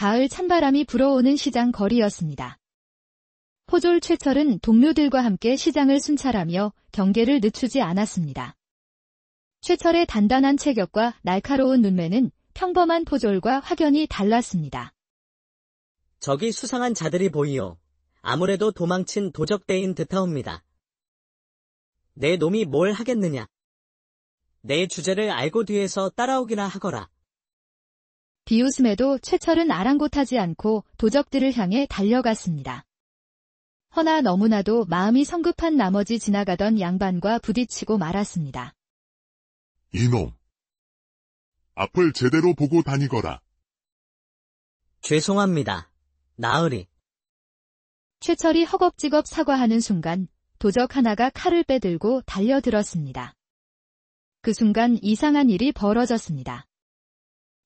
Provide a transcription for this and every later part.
가을 찬바람이 불어오는 시장 거리였습니다. 포졸 최철은 동료들과 함께 시장을 순찰하며 경계를 늦추지 않았습니다. 최철의 단단한 체격과 날카로운 눈매는 평범한 포졸과 확연히 달랐습니다. 저기 수상한 자들이 보이오. 아무래도 도망친 도적대인 듯하옵니다. 내 놈이 뭘 하겠느냐. 내 주제를 알고 뒤에서 따라오기나 하거라. 비웃음에도 최철은 아랑곳하지 않고 도적들을 향해 달려갔습니다. 허나 너무나도 마음이 성급한 나머지 지나가던 양반과 부딪히고 말았습니다. 이놈! 앞을 제대로 보고 다니거라. 죄송합니다. 나으리. 최철이 허겁지겁 사과하는 순간 도적 하나가 칼을 빼들고 달려들었습니다. 그 순간 이상한 일이 벌어졌습니다.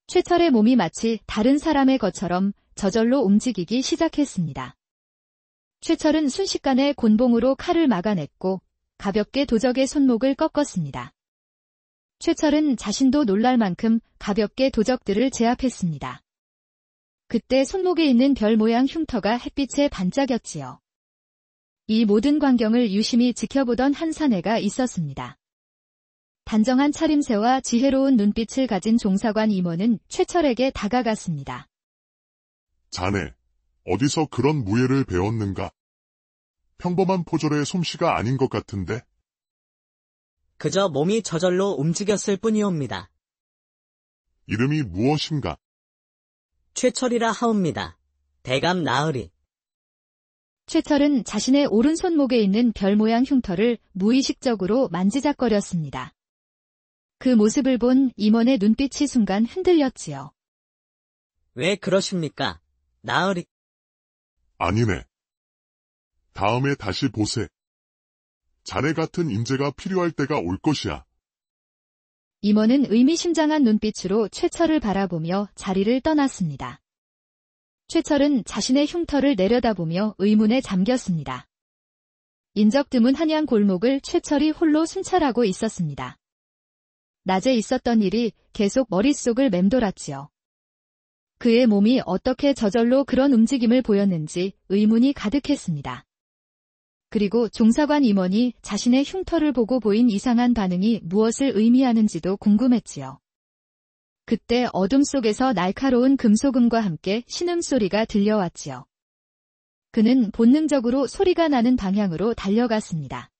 최철의 몸이 마치 다른 사람의 것처럼 저절로 움직이기 시작했습니다. 최철은 순식간에 곤봉으로 칼을 막아냈고 가볍게 도적의 손목을 꺾었습니다. 최철은 자신도 놀랄 만큼 가볍게 도적들을 제압했습니다. 그때 손목에 있는 별 모양 흉터가 햇빛에 반짝였지요. 이 모든 광경을 유심히 지켜보던 한 사내가 있었습니다. 단정한 차림새와 지혜로운 눈빛을 가진 종사관 임원은 최철에게 다가갔습니다. 자네, 어디서 그런 무예를 배웠는가? 평범한 포졸의 솜씨가 아닌 것 같은데? 그저 몸이 저절로 움직였을 뿐이옵니다. 이름이 무엇인가? 최철이라 하옵니다. 대감 나으리. 최철은 자신의 오른손목에 있는 별 모양 흉터를 무의식적으로 만지작거렸습니다. 그 모습을 본 임원의 눈빛이 순간 흔들렸지요. 왜 그러십니까, 나으리? 아니네. 다음에 다시 보세. 자네 같은 인재가 필요할 때가 올 것이야. 임원은 의미심장한 눈빛으로 최철을 바라보며 자리를 떠났습니다. 최철은 자신의 흉터를 내려다보며 의문에 잠겼습니다. 인적 드문 한양 골목을 최철이 홀로 순찰하고 있었습니다. 낮에 있었던 일이 계속 머릿속을 맴돌았지요. 그의 몸이 어떻게 저절로 그런 움직임을 보였는지 의문이 가득했습니다. 그리고 종사관 임원이 자신의 흉터를 보고 보인 이상한 반응이 무엇을 의미하는지도 궁금했지요. 그때 어둠 속에서 날카로운 금소금과 함께 신음소리가 들려왔지요. 그는 본능적으로 소리가 나는 방향으로 달려갔습니다.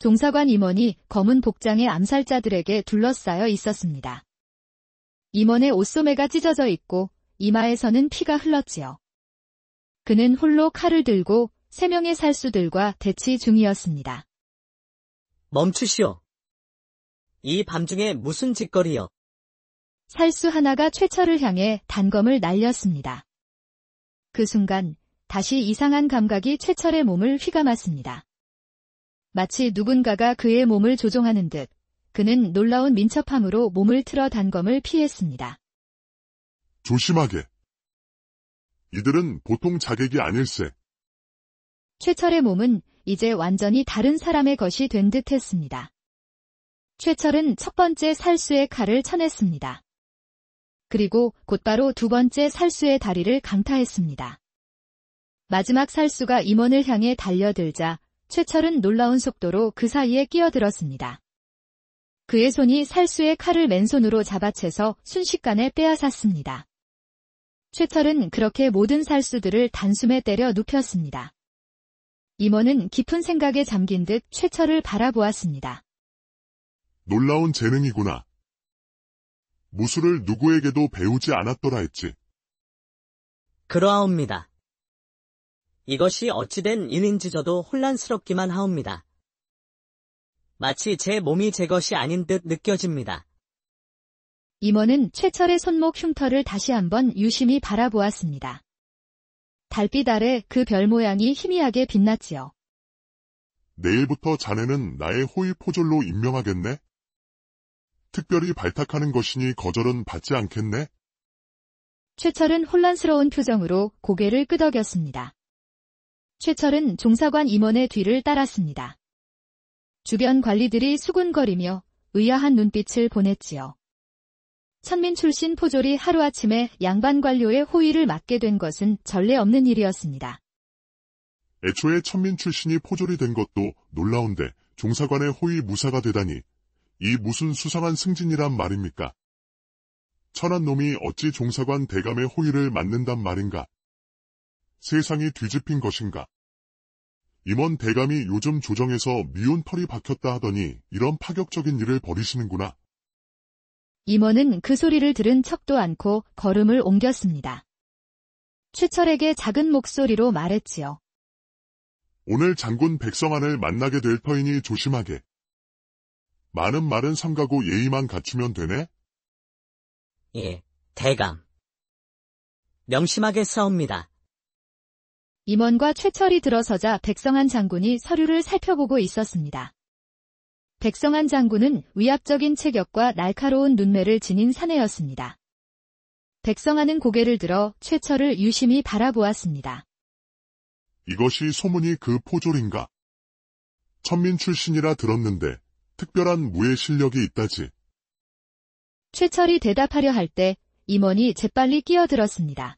종사관 임원이 검은 복장의 암살자들에게 둘러싸여 있었습니다. 임원의 옷소매가 찢어져 있고 이마에서는 피가 흘렀지요. 그는 홀로 칼을 들고 3명의 살수들과 대치 중이었습니다. 멈추시오. 이 밤중에 무슨 짓거리여? 살수 하나가 최철을 향해 단검을 날렸습니다. 그 순간 다시 이상한 감각이 최철의 몸을 휘감았습니다. 마치 누군가가 그의 몸을 조종하는 듯 그는 놀라운 민첩함으로 몸을 틀어 단검을 피했습니다. 조심하게. 이들은 보통 자객이 아닐세. 최철의 몸은 이제 완전히 다른 사람의 것이 된 듯했습니다. 최철은 첫 번째 살수의 칼을 쳐냈습니다. 그리고 곧바로 두 번째 살수의 다리를 강타했습니다. 마지막 살수가 임원을 향해 달려들자 최철은 놀라운 속도로 그 사이에 끼어들었습니다. 그의 손이 살수의 칼을 맨손으로 잡아채서 순식간에 빼앗았습니다. 최철은 그렇게 모든 살수들을 단숨에 때려 눕혔습니다. 임원은 깊은 생각에 잠긴 듯 최철을 바라보았습니다. 놀라운 재능이구나. 무술을 누구에게도 배우지 않았더라 했지. 그러하옵니다. 이것이 어찌된 일인지 저도 혼란스럽기만 하옵니다. 마치 제 몸이 제 것이 아닌 듯 느껴집니다. 임원은 최철의 손목 흉터를 다시 한번 유심히 바라보았습니다. 달빛 아래 그 별 모양이 희미하게 빛났지요. 내일부터 자네는 나의 호위 포졸로 임명하겠네? 특별히 발탁하는 것이니 거절은 받지 않겠네? 최철은 혼란스러운 표정으로 고개를 끄덕였습니다. 최철은 종사관 임원의 뒤를 따랐습니다. 주변 관리들이 수군거리며 의아한 눈빛을 보냈지요. 천민 출신 포졸이 하루아침에 양반 관료의 호위를 맡게 된 것은 전례 없는 일이었습니다. 애초에 천민 출신이 포졸이 된 것도 놀라운데 종사관의 호위 무사가 되다니 이 무슨 수상한 승진이란 말입니까? 천한 놈이 어찌 종사관 대감의 호위를 맡는단 말인가? 세상이 뒤집힌 것인가? 임원 대감이 요즘 조정에서 미운 털이 박혔다 하더니 이런 파격적인 일을 벌이시는구나. 임원은 그 소리를 들은 척도 않고 걸음을 옮겼습니다. 최철에게 작은 목소리로 말했지요. 오늘 장군 백성안을 만나게 될 터이니 조심하게. 많은 말은 삼가고 예의만 갖추면 되네? 예, 대감. 명심하게 싸웁니다. 임원과 최철이 들어서자 백성안 장군이 서류를 살펴보고 있었습니다. 백성안 장군은 위압적인 체격과 날카로운 눈매를 지닌 사내였습니다. 백성안은 고개를 들어 최철을 유심히 바라보았습니다. 이것이 소문이 그 포졸인가? 천민 출신이라 들었는데 특별한 무예 실력이 있다지. 최철이 대답하려 할 때 임원이 재빨리 끼어들었습니다.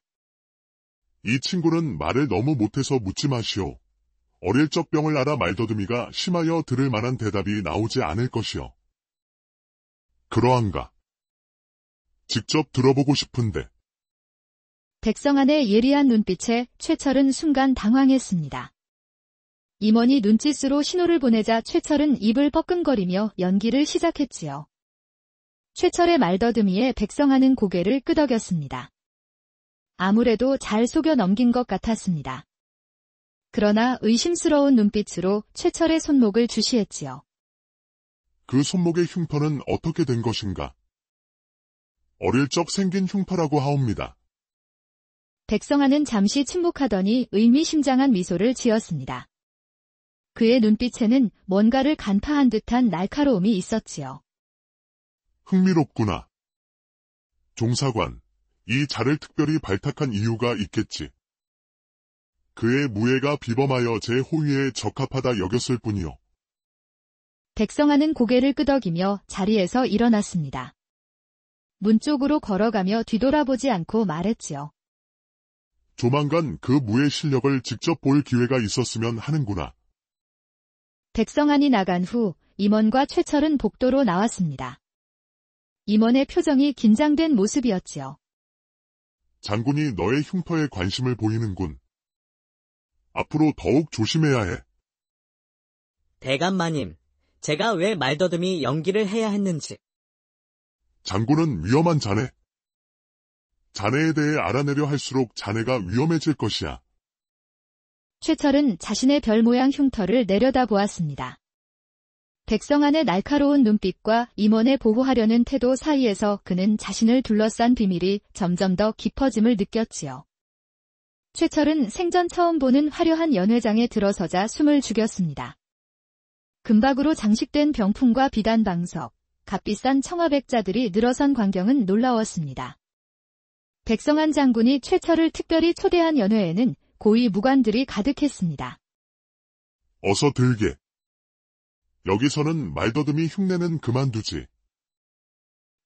이 친구는 말을 너무 못해서 묻지 마시오. 어릴 적 병을 알아 말더듬이가 심하여 들을 만한 대답이 나오지 않을 것이오. 그러한가? 직접 들어보고 싶은데. 백성안의 예리한 눈빛에 최철은 순간 당황했습니다. 임원이 눈짓으로 신호를 보내자 최철은 입을 뻐끔거리며 연기를 시작했지요. 최철의 말더듬이에 백성안은 고개를 끄덕였습니다. 아무래도 잘 속여 넘긴 것 같았습니다. 그러나 의심스러운 눈빛으로 최철의 손목을 주시했지요. 그 손목의 흉터는 어떻게 된 것인가? 어릴 적 생긴 흉터라고 하옵니다. 백성안은 잠시 침묵하더니 의미심장한 미소를 지었습니다. 그의 눈빛에는 뭔가를 간파한 듯한 날카로움이 있었지요. 흥미롭구나. 종사관, 이 자를 특별히 발탁한 이유가 있겠지. 그의 무예가 비범하여 제 호위에 적합하다 여겼을 뿐이요. 백성안은 고개를 끄덕이며 자리에서 일어났습니다. 문 쪽으로 걸어가며 뒤돌아보지 않고 말했지요. 조만간 그 무예 실력을 직접 볼 기회가 있었으면 하는구나. 백성안이 나간 후 임원과 최철은 복도로 나왔습니다. 임원의 표정이 긴장된 모습이었지요. 장군이 너의 흉터에 관심을 보이는군. 앞으로 더욱 조심해야 해. 대감마님, 제가 왜 말더듬이 연기를 해야 했는지. 장군은 위험한 자네. 자네에 대해 알아내려 할수록 자네가 위험해질 것이야. 최철은 자신의 별 모양 흉터를 내려다보았습니다. 백성안의 날카로운 눈빛과 임원의 보호하려는 태도 사이에서 그는 자신을 둘러싼 비밀이 점점 더 깊어짐을 느꼈지요. 최철은 생전 처음 보는 화려한 연회장에 들어서자 숨을 죽였습니다. 금박으로 장식된 병풍과 비단방석, 값비싼 청아백자들이 늘어선 광경은 놀라웠습니다. 백성안 장군이 최철을 특별히 초대한 연회에는 고위 무관들이 가득했습니다. 어서 들게. 여기서는 말더듬이 흉내는 그만두지.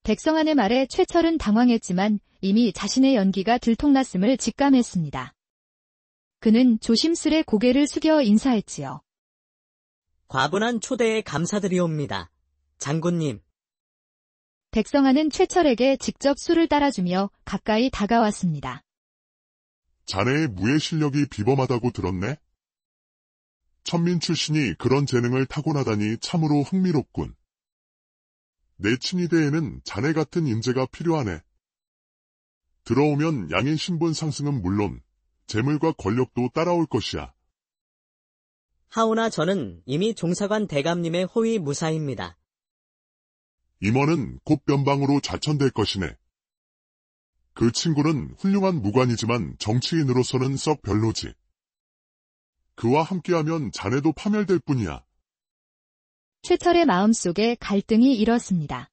백성안의 말에 최철은 당황했지만 이미 자신의 연기가 들통났음을 직감했습니다. 그는 조심스레 고개를 숙여 인사했지요. 과분한 초대에 감사드리옵니다. 장군님. 백성안은 최철에게 직접 술을 따라주며 가까이 다가왔습니다. 자네의 무예 실력이 비범하다고 들었네? 천민 출신이 그런 재능을 타고나다니 참으로 흥미롭군. 내 친위대에는 자네 같은 인재가 필요하네. 들어오면 양인 신분 상승은 물론 재물과 권력도 따라올 것이야. 하오나 저는 이미 종사관 대감님의 호위 무사입니다. 임원은 곧 변방으로 좌천될 것이네. 그 친구는 훌륭한 무관이지만 정치인으로서는 썩 별로지. 그와 함께하면 자네도 파멸될 뿐이야. 최철의 마음속에 갈등이 일었습니다.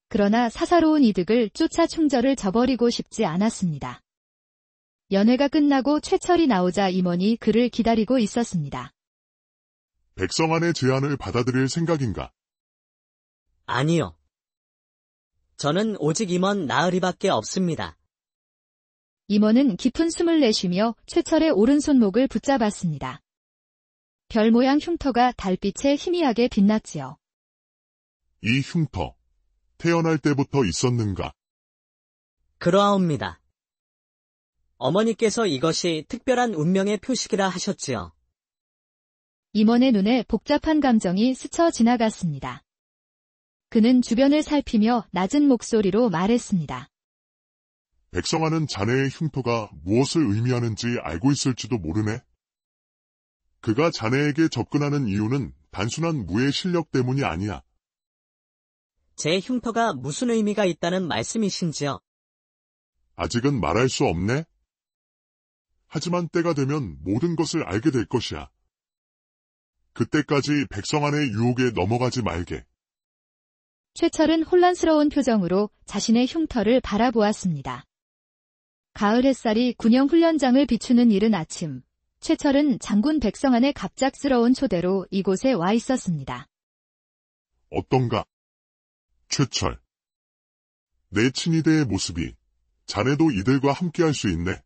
그러나 사사로운 이득을 쫓아 충절을 저버리고 싶지 않았습니다. 연회가 끝나고 최철이 나오자 임원이 그를 기다리고 있었습니다. 백성안의 제안을 받아들일 생각인가? 아니요. 저는 오직 임원 나으리밖에 없습니다. 임원은 깊은 숨을 내쉬며 최철의 오른손목을 붙잡았습니다. 별 모양 흉터가 달빛에 희미하게 빛났지요. 이 흉터, 태어날 때부터 있었는가? 그러하옵니다. 어머니께서 이것이 특별한 운명의 표식이라 하셨지요. 임원의 눈에 복잡한 감정이 스쳐 지나갔습니다. 그는 주변을 살피며 낮은 목소리로 말했습니다. 백성아는 자네의 흉터가 무엇을 의미하는지 알고 있을지도 모르네. 그가 자네에게 접근하는 이유는 단순한 무의 실력 때문이 아니야. 제 흉터가 무슨 의미가 있다는 말씀이신지요? 아직은 말할 수 없네. 하지만 때가 되면 모든 것을 알게 될 것이야. 그때까지 백성안의 유혹에 넘어가지 말게. 최철은 혼란스러운 표정으로 자신의 흉터를 바라보았습니다. 가을 햇살이 군용 훈련장을 비추는 이른 아침, 최철은 장군 백성안의 갑작스러운 초대로 이곳에 와 있었습니다. 어떤가? 최철. 내 친위대의 모습이 자네도 이들과 함께할 수 있네.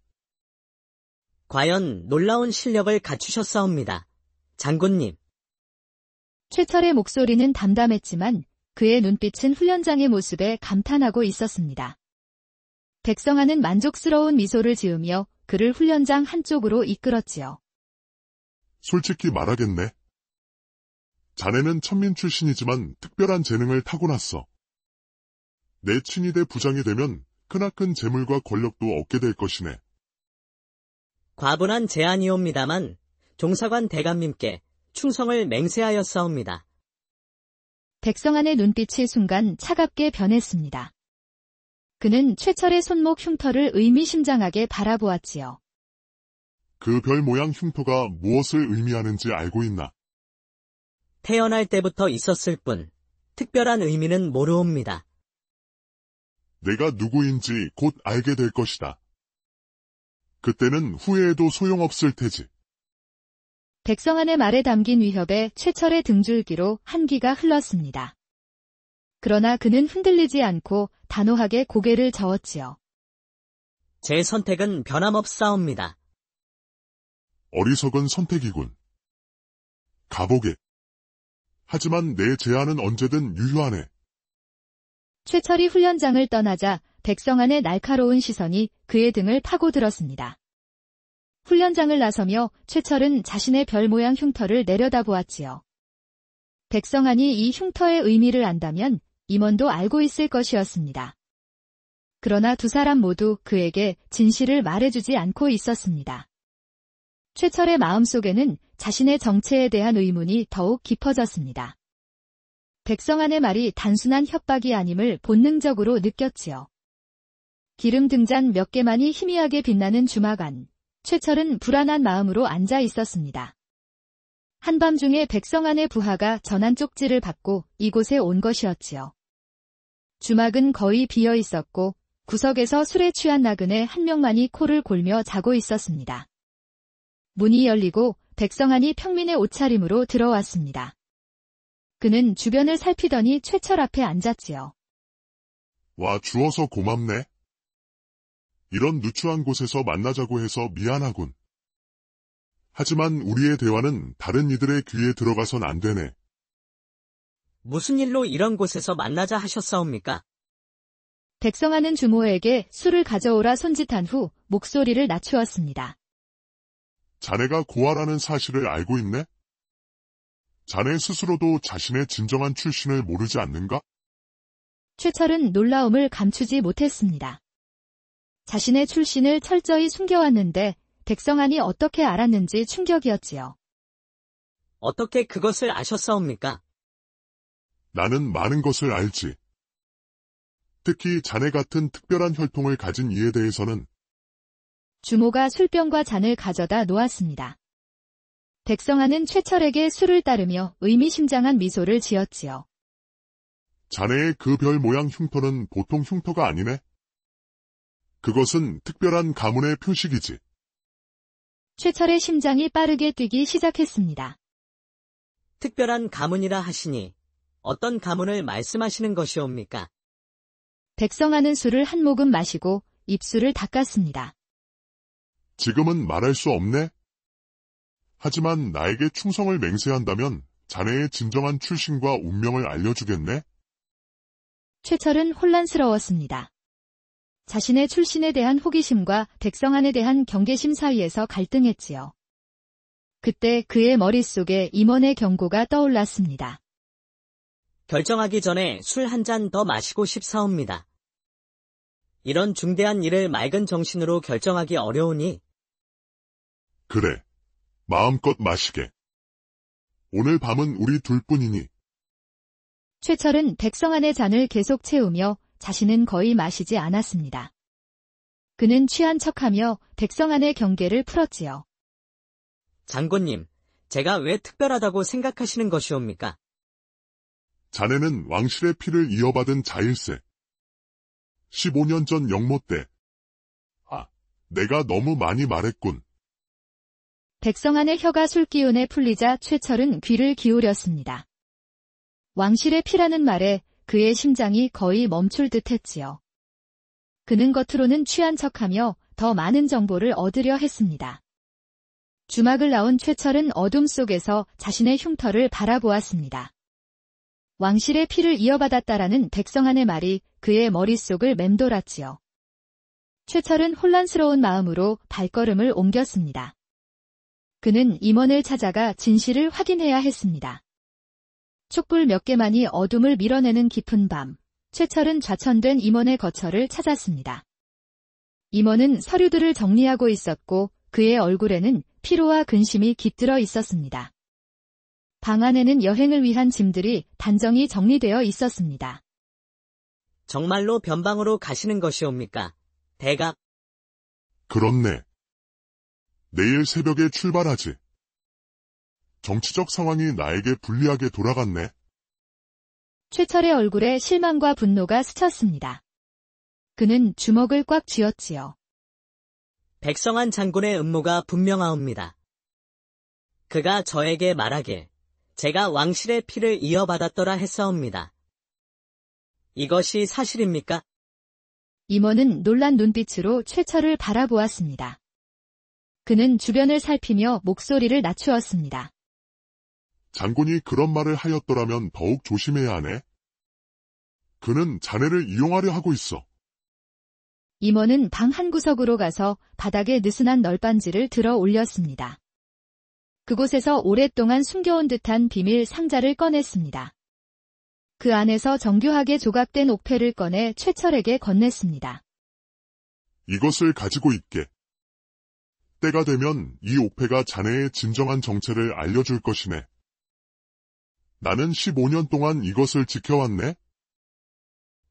과연 놀라운 실력을 갖추셨사옵니다. 장군님. 최철의 목소리는 담담했지만 그의 눈빛은 훈련장의 모습에 감탄하고 있었습니다. 백성아는 만족스러운 미소를 지으며 그를 훈련장 한쪽으로 이끌었지요. 솔직히 말하겠네. 자네는 천민 출신이지만 특별한 재능을 타고났어. 내 친위대 부장이 되면 크나큰 재물과 권력도 얻게 될 것이네. 과분한 제안이옵니다만 종사관 대감님께 충성을 맹세하였사옵니다. 백성안의 눈빛이 순간 차갑게 변했습니다. 그는 최철의 손목 흉터를 의미심장하게 바라보았지요. 그 별 모양 흉터가 무엇을 의미하는지 알고 있나? 태어날 때부터 있었을 뿐 특별한 의미는 모르옵니다. 내가 누구인지 곧 알게 될 것이다. 그때는 후회해도 소용없을 테지. 백성안의 말에 담긴 위협에 최철의 등줄기로 한기가 흘렀습니다. 그러나 그는 흔들리지 않고 단호하게 고개를 저었지요. 제 선택은 변함없사옵니다. 어리석은 선택이군. 가보게. 하지만 내 제안은 언제든 유효하네. 최철이 훈련장을 떠나자 백성안의 날카로운 시선이 그의 등을 파고들었습니다. 훈련장을 나서며 최철은 자신의 별 모양 흉터를 내려다보았지요. 백성안이 이 흉터의 의미를 안다면 임원도 알고 있을 것이었습니다. 그러나 두 사람 모두 그에게 진실을 말해주지 않고 있었습니다. 최철의 마음속에는 자신의 정체에 대한 의문이 더욱 깊어졌습니다. 백성안의 말이 단순한 협박이 아님을 본능적으로 느꼈지요. 기름 등잔 몇 개만이 희미하게 빛나는 주막 안, 최철은 불안한 마음으로 앉아 있었습니다. 한밤중에 백성안의 부하가 전한 쪽지를 받고 이곳에 온 것이었지요. 주막은 거의 비어 있었고 구석에서 술에 취한 나그네 한 명만이 코를 골며 자고 있었습니다. 문이 열리고 백성안이 평민의 옷차림으로 들어왔습니다. 그는 주변을 살피더니 최철 앞에 앉았지요. 와 주어서 고맙네. 이런 누추한 곳에서 만나자고 해서 미안하군. 하지만 우리의 대화는 다른 이들의 귀에 들어가선 안 되네. 무슨 일로 이런 곳에서 만나자 하셨사옵니까? 백성안은 주모에게 술을 가져오라 손짓한 후 목소리를 낮추었습니다. 자네가 고아라는 사실을 알고 있네? 자네 스스로도 자신의 진정한 출신을 모르지 않는가? 최철은 놀라움을 감추지 못했습니다. 자신의 출신을 철저히 숨겨왔는데 백성안이 어떻게 알았는지 충격이었지요. 어떻게 그것을 아셨사옵니까? 나는 많은 것을 알지. 특히 자네 같은 특별한 혈통을 가진 이에 대해서는. 주모가 술병과 잔을 가져다 놓았습니다. 백성안은 최철에게 술을 따르며 의미심장한 미소를 지었지요. 자네의 그 별 모양 흉터는 보통 흉터가 아니네. 그것은 특별한 가문의 표식이지. 최철의 심장이 빠르게 뛰기 시작했습니다. 특별한 가문이라 하시니 어떤 가문을 말씀하시는 것이옵니까? 백성하는 술을 한 모금 마시고 입술을 닦았습니다. 지금은 말할 수 없네? 하지만 나에게 충성을 맹세한다면 자네의 진정한 출신과 운명을 알려주겠네? 최철은 혼란스러웠습니다. 자신의 출신에 대한 호기심과 백성안에 대한 경계심 사이에서 갈등했지요. 그때 그의 머릿속에 임원의 경고가 떠올랐습니다. 결정하기 전에 술 한 잔 더 마시고 싶사옵니다. 이런 중대한 일을 맑은 정신으로 결정하기 어려우니. 그래. 마음껏 마시게. 오늘 밤은 우리 둘뿐이니. 최철은 백성안의 잔을 계속 채우며 자신은 거의 마시지 않았습니다. 그는 취한 척하며 백성안의 경계를 풀었지요. 장군님, 제가 왜 특별하다고 생각하시는 것이옵니까? 자네는 왕실의 피를 이어받은 자일세. 15년 전 영모 때. 내가 너무 많이 말했군. 백성안의 혀가 술기운에 풀리자 최철은 귀를 기울였습니다. 왕실의 피라는 말에 그의 심장이 거의 멈출 듯 했지요. 그는 겉으로는 취한 척하며 더 많은 정보를 얻으려 했습니다. 주막을 나온 최철은 어둠 속에서 자신의 흉터를 바라보았습니다. 왕실의 피를 이어받았다라는 백성안의 말이 그의 머릿속을 맴돌았지요. 최철은 혼란스러운 마음으로 발걸음을 옮겼습니다. 그는 임원을 찾아가 진실을 확인해야 했습니다. 촛불 몇 개만이 어둠을 밀어내는 깊은 밤, 최철은 좌천된 임원의 거처를 찾았습니다. 임원은 서류들을 정리하고 있었고 그의 얼굴에는 피로와 근심이 깃들어 있었습니다. 방 안에는 여행을 위한 짐들이 단정히 정리되어 있었습니다. 정말로 변방으로 가시는 것이옵니까? 대각. 그렇네. 내일 새벽에 출발하지. 정치적 상황이 나에게 불리하게 돌아갔네. 최철의 얼굴에 실망과 분노가 스쳤습니다. 그는 주먹을 꽉 쥐었지요. 백성한 장군의 음모가 분명하옵니다. 그가 저에게 말하길 제가 왕실의 피를 이어받았더라 했사옵니다. 이것이 사실입니까? 임원은 놀란 눈빛으로 최철을 바라보았습니다. 그는 주변을 살피며 목소리를 낮추었습니다. 장군이 그런 말을 하였더라면 더욱 조심해야 하네. 그는 자네를 이용하려 하고 있어. 임원은 방 한 구석으로 가서 바닥에 느슨한 널빤지를 들어 올렸습니다. 그곳에서 오랫동안 숨겨온 듯한 비밀 상자를 꺼냈습니다. 그 안에서 정교하게 조각된 옥패를 꺼내 최철에게 건넸습니다. 이것을 가지고 있게. 때가 되면 이 옥패가 자네의 진정한 정체를 알려줄 것이네. 나는 15년 동안 이것을 지켜왔네.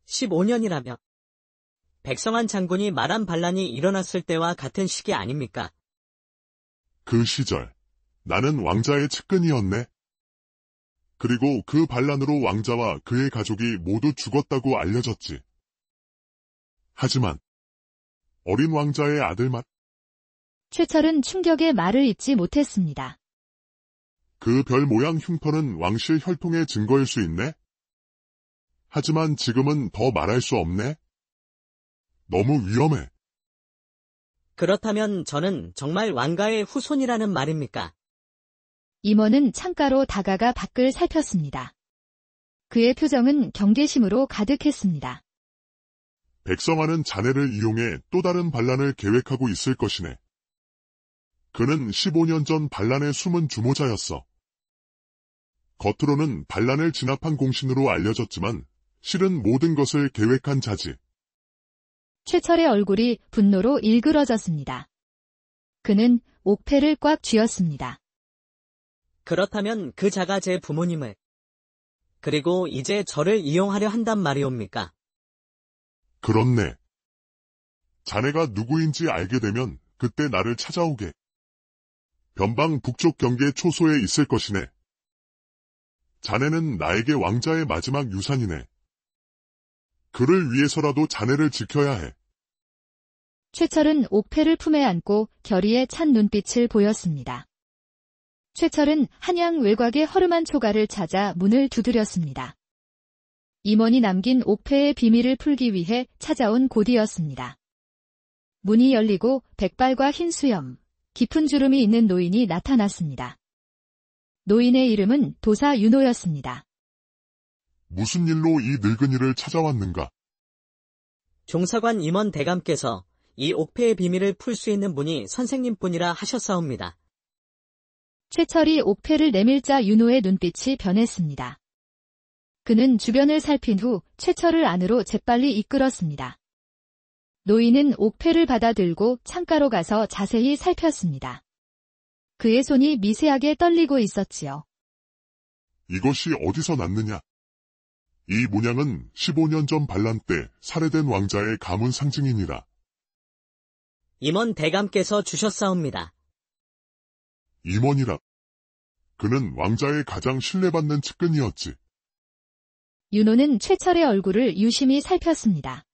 15년이라며. 백성한 장군이 말한 반란이 일어났을 때와 같은 시기 아닙니까? 그 시절, 나는 왕자의 측근이었네. 그리고 그 반란으로 왕자와 그의 가족이 모두 죽었다고 알려졌지. 하지만 어린 왕자의 아들만 최철은 충격에 말을 잇지 못했습니다. 그 별 모양 흉터는 왕실 혈통의 증거일 수 있네. 하지만 지금은 더 말할 수 없네. 너무 위험해. 그렇다면 저는 정말 왕가의 후손이라는 말입니까? 임원은 창가로 다가가 밖을 살폈습니다. 그의 표정은 경계심으로 가득했습니다. 백성아는 자네를 이용해 또 다른 반란을 계획하고 있을 것이네. 그는 15년 전 반란의 숨은 주모자였어. 겉으로는 반란을 진압한 공신으로 알려졌지만 실은 모든 것을 계획한 자지. 최철의 얼굴이 분노로 일그러졌습니다. 그는 옥패를 꽉 쥐었습니다. 그렇다면 그 자가 제 부모님을, 그리고 이제 저를 이용하려 한단 말이옵니까? 그렇네. 자네가 누구인지 알게 되면 그때 나를 찾아오게. 변방 북쪽 경계 초소에 있을 것이네. 자네는 나에게 왕자의 마지막 유산이네. 그를 위해서라도 자네를 지켜야 해. 최철은 옥패를 품에 안고 결의에 찬 눈빛을 보였습니다. 최철은 한양 외곽의 허름한 초가를 찾아 문을 두드렸습니다. 임원이 남긴 옥패의 비밀을 풀기 위해 찾아온 곳이었습니다. 문이 열리고 백발과 흰 수염, 깊은 주름이 있는 노인이 나타났습니다. 노인의 이름은 도사 윤호였습니다. 무슨 일로 이 늙은이를 찾아왔는가? 종사관 임원 대감께서 이 옥패의 비밀을 풀 수 있는 분이 선생님뿐이라 하셨사옵니다. 최철이 옥패를 내밀자 윤호의 눈빛이 변했습니다. 그는 주변을 살핀 후 최철을 안으로 재빨리 이끌었습니다. 노인은 옥패를 받아들고 창가로 가서 자세히 살폈습니다. 그의 손이 미세하게 떨리고 있었지요. 이것이 어디서 났느냐? 이 문양은 15년 전 반란 때 살해된 왕자의 가문 상징이니라. 임원 대감께서 주셨사옵니다. 임원이라. 그는 왕자의 가장 신뢰받는 측근이었지. 윤호는 최철의 얼굴을 유심히 살폈습니다.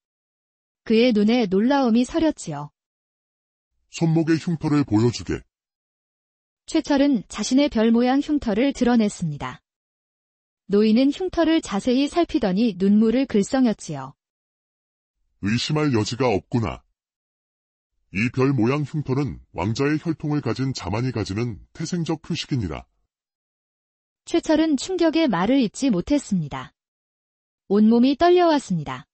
그의 눈에 놀라움이 서렸지요. 손목의 흉터를 보여주게. 최철은 자신의 별 모양 흉터를 드러냈습니다. 노인은 흉터를 자세히 살피더니 눈물을 글썽였지요. 의심할 여지가 없구나. 이 별 모양 흉터는 왕자의 혈통을 가진 자만이 가지는 태생적 표식이니라. 최철은 충격에 말을 잇지 못했습니다. 온몸이 떨려왔습니다.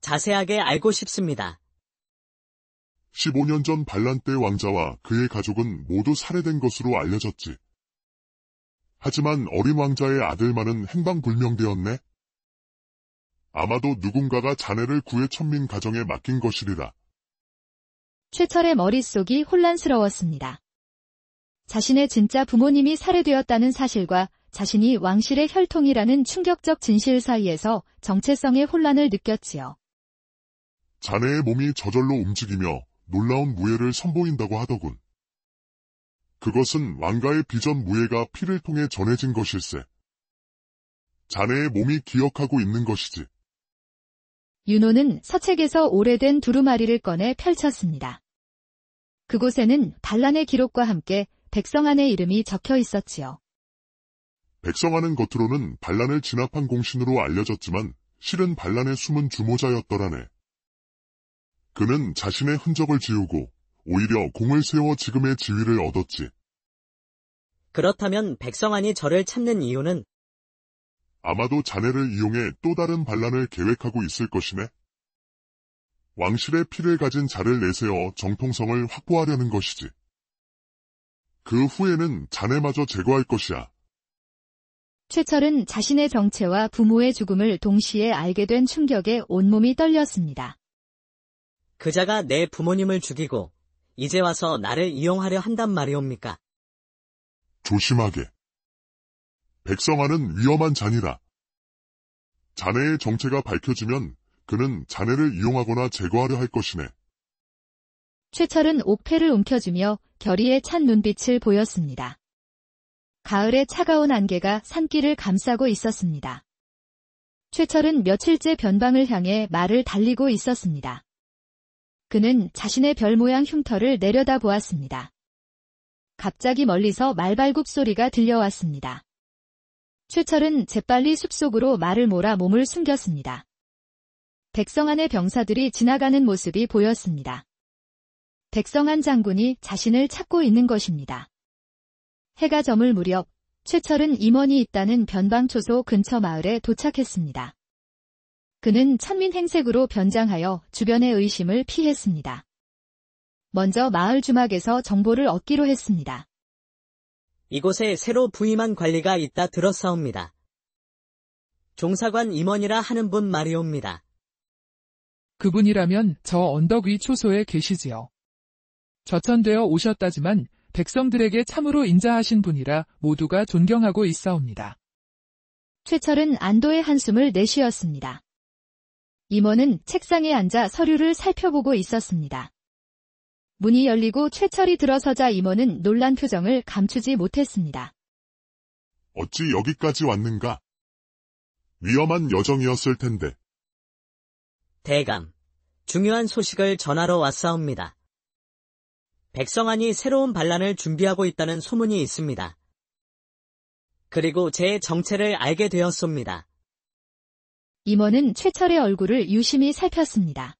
자세하게 알고 싶습니다. 15년 전 반란 때 왕자와 그의 가족은 모두 살해된 것으로 알려졌지. 하지만 어린 왕자의 아들만은 행방불명되었네. 아마도 누군가가 자네를 구해 천민 가정에 맡긴 것이리라. 최철의 머릿속이 혼란스러웠습니다. 자신의 진짜 부모님이 살해되었다는 사실과 자신이 왕실의 혈통이라는 충격적 진실 사이에서 정체성의 혼란을 느꼈지요. 자네의 몸이 저절로 움직이며 놀라운 무예를 선보인다고 하더군. 그것은 왕가의 비전 무예가 피를 통해 전해진 것일세. 자네의 몸이 기억하고 있는 것이지. 윤호는 서책에서 오래된 두루마리를 꺼내 펼쳤습니다. 그곳에는 반란의 기록과 함께 백성안의 이름이 적혀 있었지요. 백성안은 겉으로는 반란을 진압한 공신으로 알려졌지만 실은 반란의 숨은 주모자였더라네. 그는 자신의 흔적을 지우고 오히려 공을 세워 지금의 지위를 얻었지. 그렇다면 백성안이 저를 찾는 이유는? 아마도 자네를 이용해 또 다른 반란을 계획하고 있을 것이네. 왕실의 피를 가진 자를 내세워 정통성을 확보하려는 것이지. 그 후에는 자네마저 제거할 것이야. 최철은 자신의 정체와 부모의 죽음을 동시에 알게 된 충격에 온몸이 떨렸습니다. 그자가 내 부모님을 죽이고 이제 와서 나를 이용하려 한단 말이옵니까? 조심하게. 백성안은 위험한 잔이라. 자네의 정체가 밝혀지면 그는 자네를 이용하거나 제거하려 할 것이네. 최철은 옥패를 움켜쥐며 결의에 찬 눈빛을 보였습니다. 가을의 차가운 안개가 산길을 감싸고 있었습니다. 최철은 며칠째 변방을 향해 말을 달리고 있었습니다. 그는 자신의 별 모양 흉터를 내려다보았습니다. 갑자기 멀리서 말발굽 소리가 들려왔습니다. 최철은 재빨리 숲속으로 말을 몰아 몸을 숨겼습니다. 백성안의 병사들이 지나가는 모습이 보였습니다. 백성안 장군이 자신을 찾고 있는 것입니다. 해가 저물 무렵 최철은 임원이 있다는 변방초소 근처 마을에 도착했습니다. 그는 천민행색으로 변장하여 주변의 의심을 피했습니다. 먼저 마을 주막에서 정보를 얻기로 했습니다. 이곳에 새로 부임한 관리가 있다 들었사옵니다. 종사관 임원이라 하는 분 말이옵니다. 그분이라면 저 언덕 위 초소에 계시지요. 저천되어 오셨다지만 백성들에게 참으로 인자하신 분이라 모두가 존경하고 있사옵니다. 최철은 안도의 한숨을 내쉬었습니다. 임원은 책상에 앉아 서류를 살펴보고 있었습니다. 문이 열리고 최철이 들어서자 임원은 놀란 표정을 감추지 못했습니다. 어찌 여기까지 왔는가? 위험한 여정이었을 텐데. 대감, 중요한 소식을 전하러 왔사옵니다. 백성안이 새로운 반란을 준비하고 있다는 소문이 있습니다. 그리고 제 정체를 알게 되었습니다. 임원은 최철의 얼굴을 유심히 살폈습니다.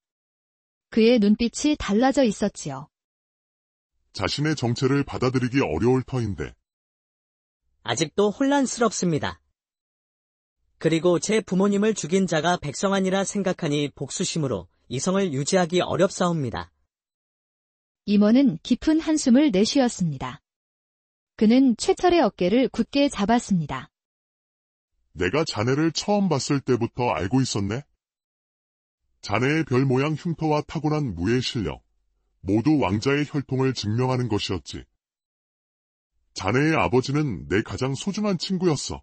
그의 눈빛이 달라져 있었지요. 자신의 정체를 받아들이기 어려울 터인데 아직도 혼란스럽습니다. 그리고 제 부모님을 죽인 자가 백성아니라 생각하니 복수심으로 이성을 유지하기 어렵사옵니다. 임원은 깊은 한숨을 내쉬었습니다. 그는 최철의 어깨를 굳게 잡았습니다. 내가 자네를 처음 봤을 때부터 알고 있었네? 자네의 별 모양 흉터와 타고난 무예 실력, 모두 왕자의 혈통을 증명하는 것이었지. 자네의 아버지는 내 가장 소중한 친구였어.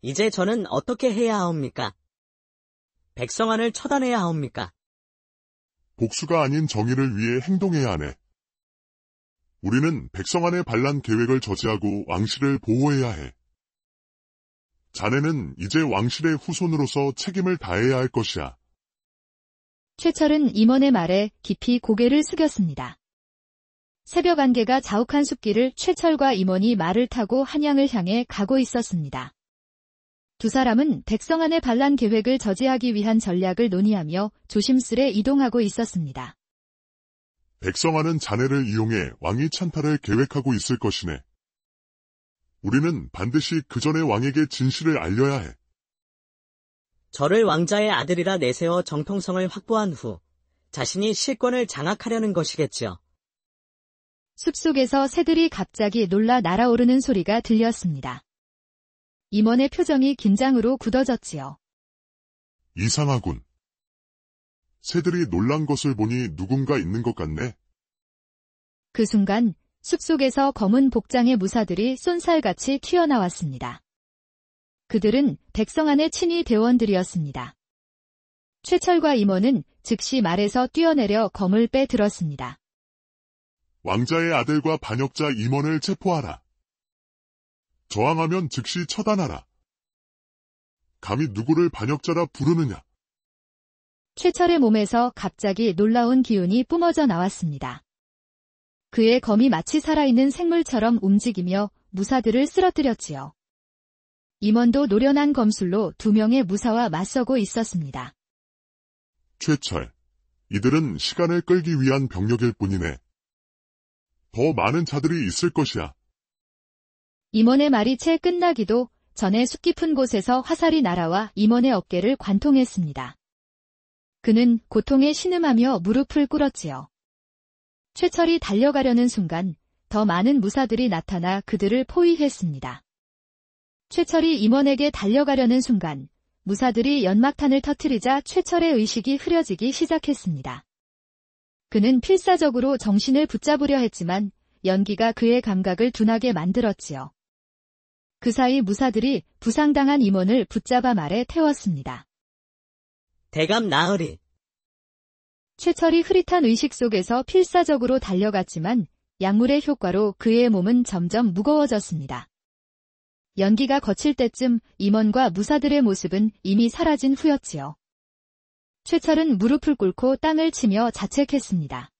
이제 저는 어떻게 해야 하옵니까? 백성안을 처단해야 하옵니까? 복수가 아닌 정의를 위해 행동해야 하네. 우리는 백성안의 반란 계획을 저지하고 왕실을 보호해야 해. 자네는 이제 왕실의 후손으로서 책임을 다해야 할 것이야. 최철은 임원의 말에 깊이 고개를 숙였습니다. 새벽 안개가 자욱한 숲길을 최철과 임원이 말을 타고 한양을 향해 가고 있었습니다. 두 사람은 백성안의 반란 계획을 저지하기 위한 전략을 논의하며 조심스레 이동하고 있었습니다. 백성안은 자네를 이용해 왕위 찬탈을 계획하고 있을 것이네. 우리는 반드시 그 전에 왕에게 진실을 알려야 해. 저를 왕자의 아들이라 내세워 정통성을 확보한 후 자신이 실권을 장악하려는 것이겠지요. 숲속에서 새들이 갑자기 놀라 날아오르는 소리가 들렸습니다. 임원의 표정이 긴장으로 굳어졌지요. 이상하군. 새들이 놀란 것을 보니 누군가 있는 것 같네. 그 순간 숲속에서 검은 복장의 무사들이 쏜살같이 튀어나왔습니다. 그들은 백성안의 친위 대원들이었습니다. 최철과 임원은 즉시 말에서 뛰어내려 검을 빼들었습니다. 왕자의 아들과 반역자 임원을 체포하라. 저항하면 즉시 처단하라. 감히 누구를 반역자라 부르느냐. 최철의 몸에서 갑자기 놀라운 기운이 뿜어져 나왔습니다. 그의 검이 마치 살아있는 생물처럼 움직이며 무사들을 쓰러뜨렸지요. 임원도 노련한 검술로 2명의 무사와 맞서고 있었습니다. 최철, 이들은 시간을 끌기 위한 병력일 뿐이네. 더 많은 자들이 있을 것이야. 임원의 말이 채 끝나기도 전에 숲 깊은 곳에서 화살이 날아와 임원의 어깨를 관통했습니다. 그는 고통에 신음하며 무릎을 꿇었지요. 최철이 달려가려는 순간 더 많은 무사들이 나타나 그들을 포위했습니다. 최철이 임원에게 달려가려는 순간 무사들이 연막탄을 터뜨리자 최철의 의식이 흐려지기 시작했습니다. 그는 필사적으로 정신을 붙잡으려 했지만 연기가 그의 감각을 둔하게 만들었지요. 그 사이 무사들이 부상당한 임원을 붙잡아 말에 태웠습니다. 대감 나으리. 최철이 흐릿한 의식 속에서 필사적으로 달려갔지만 약물의 효과로 그의 몸은 점점 무거워졌습니다. 연기가 거칠 때쯤 임원과 무사들의 모습은 이미 사라진 후였지요. 최철은 무릎을 꿇고 땅을 치며 자책했습니다.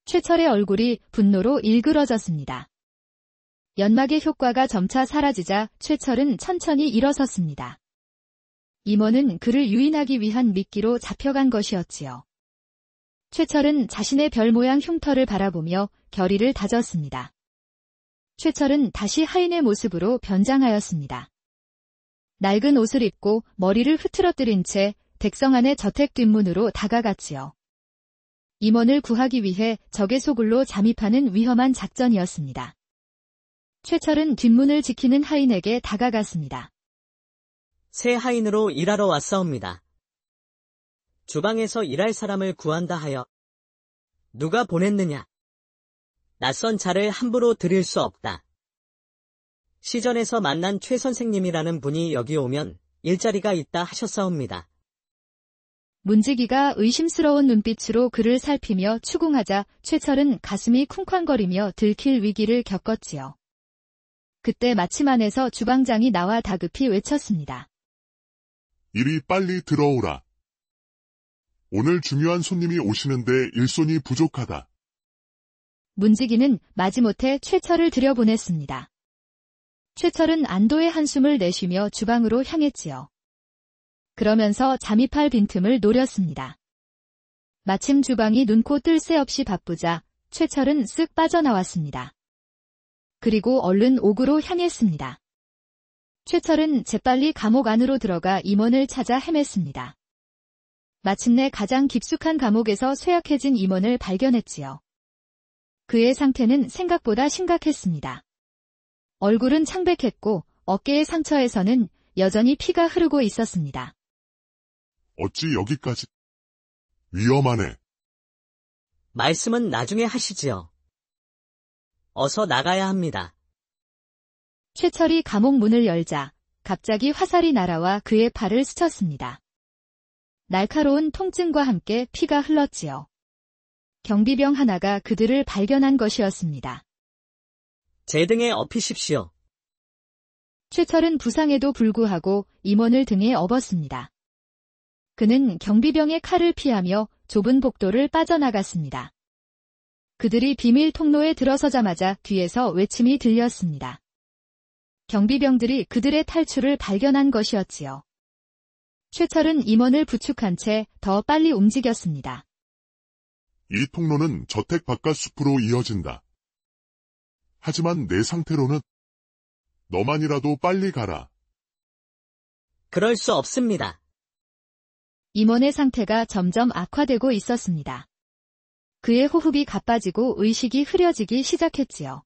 최철의 얼굴이 분노로 일그러졌습니다. 연막의 효과가 점차 사라지자 최철은 천천히 일어섰습니다. 임원은 그를 유인하기 위한 미끼로 잡혀간 것이었지요. 최철은 자신의 별 모양 흉터를 바라보며 결의를 다졌습니다. 최철은 다시 하인의 모습으로 변장하였습니다. 낡은 옷을 입고 머리를 흐트러뜨린 채 백성안의 저택 뒷문으로 다가갔지요. 임원을 구하기 위해 적의 소굴로 잠입하는 위험한 작전이었습니다. 최철은 뒷문을 지키는 하인에게 다가갔습니다. 새 하인으로 일하러 왔사옵니다. 주방에서 일할 사람을 구한다 하여 누가 보냈느냐? 낯선 자를 함부로 들일 수 없다. 시전에서 만난 최 선생님이라는 분이 여기 오면 일자리가 있다 하셨사옵니다. 문지기가 의심스러운 눈빛으로 그를 살피며 추궁하자 최철은 가슴이 쿵쾅거리며 들킬 위기를 겪었지요. 그때 마침 안에서 주방장이 나와 다급히 외쳤습니다. 이리 빨리 들어오라. 오늘 중요한 손님이 오시는데 일손이 부족하다. 문지기는 마지못해 최철을 들여보냈습니다. 최철은 안도의 한숨을 내쉬며 주방으로 향했지요. 그러면서 잠입할 빈틈을 노렸습니다. 마침 주방이 눈코 뜰 새 없이 바쁘자 최철은 쓱 빠져나왔습니다. 그리고 얼른 옥으로 향했습니다. 최철은 재빨리 감옥 안으로 들어가 임원을 찾아 헤맸습니다. 마침내 가장 깊숙한 감옥에서 쇠약해진 임원을 발견했지요. 그의 상태는 생각보다 심각했습니다. 얼굴은 창백했고 어깨의 상처에서는 여전히 피가 흐르고 있었습니다. 어찌 여기까지? 위험하네. 말씀은 나중에 하시지요. 어서 나가야 합니다. 최철이 감옥 문을 열자 갑자기 화살이 날아와 그의 팔을 스쳤습니다. 날카로운 통증과 함께 피가 흘렀지요. 경비병 하나가 그들을 발견한 것이었습니다. 제 등에 업히십시오. 최철은 부상에도 불구하고 임원을 등에 업었습니다. 그는 경비병의 칼을 피하며 좁은 복도를 빠져나갔습니다. 그들이 비밀 통로에 들어서자마자 뒤에서 외침이 들렸습니다. 경비병들이 그들의 탈출을 발견한 것이었지요. 최철은 임원을 부축한 채 더 빨리 움직였습니다. 이 통로는 저택 바깥 숲으로 이어진다. 하지만 내 상태로는 너만이라도 빨리 가라. 그럴 수 없습니다. 임원의 상태가 점점 악화되고 있었습니다. 그의 호흡이 가빠지고 의식이 흐려지기 시작했지요.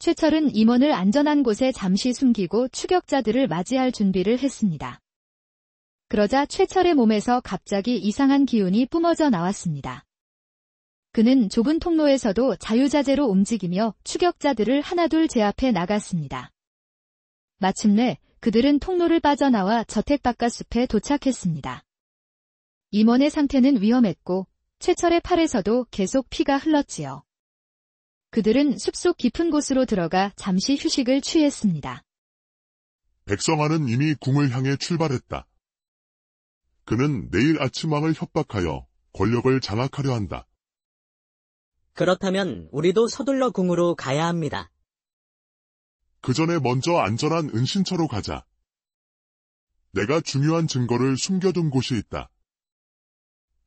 최철은 임원을 안전한 곳에 잠시 숨기고 추격자들을 맞이할 준비를 했습니다. 그러자 최철의 몸에서 갑자기 이상한 기운이 뿜어져 나왔습니다. 그는 좁은 통로에서도 자유자재로 움직이며 추격자들을 하나둘 제압해 나갔습니다. 마침내 그들은 통로를 빠져나와 저택 바깥 숲에 도착했습니다. 임원의 상태는 위험했고 최철의 팔에서도 계속 피가 흘렀지요. 그들은 숲속 깊은 곳으로 들어가 잠시 휴식을 취했습니다. 백성아는 이미 궁을 향해 출발했다. 그는 내일 아침왕을 협박하여 권력을 장악하려 한다. 그렇다면 우리도 서둘러 궁으로 가야 합니다. 그 전에 먼저 안전한 은신처로 가자. 내가 중요한 증거를 숨겨둔 곳이 있다.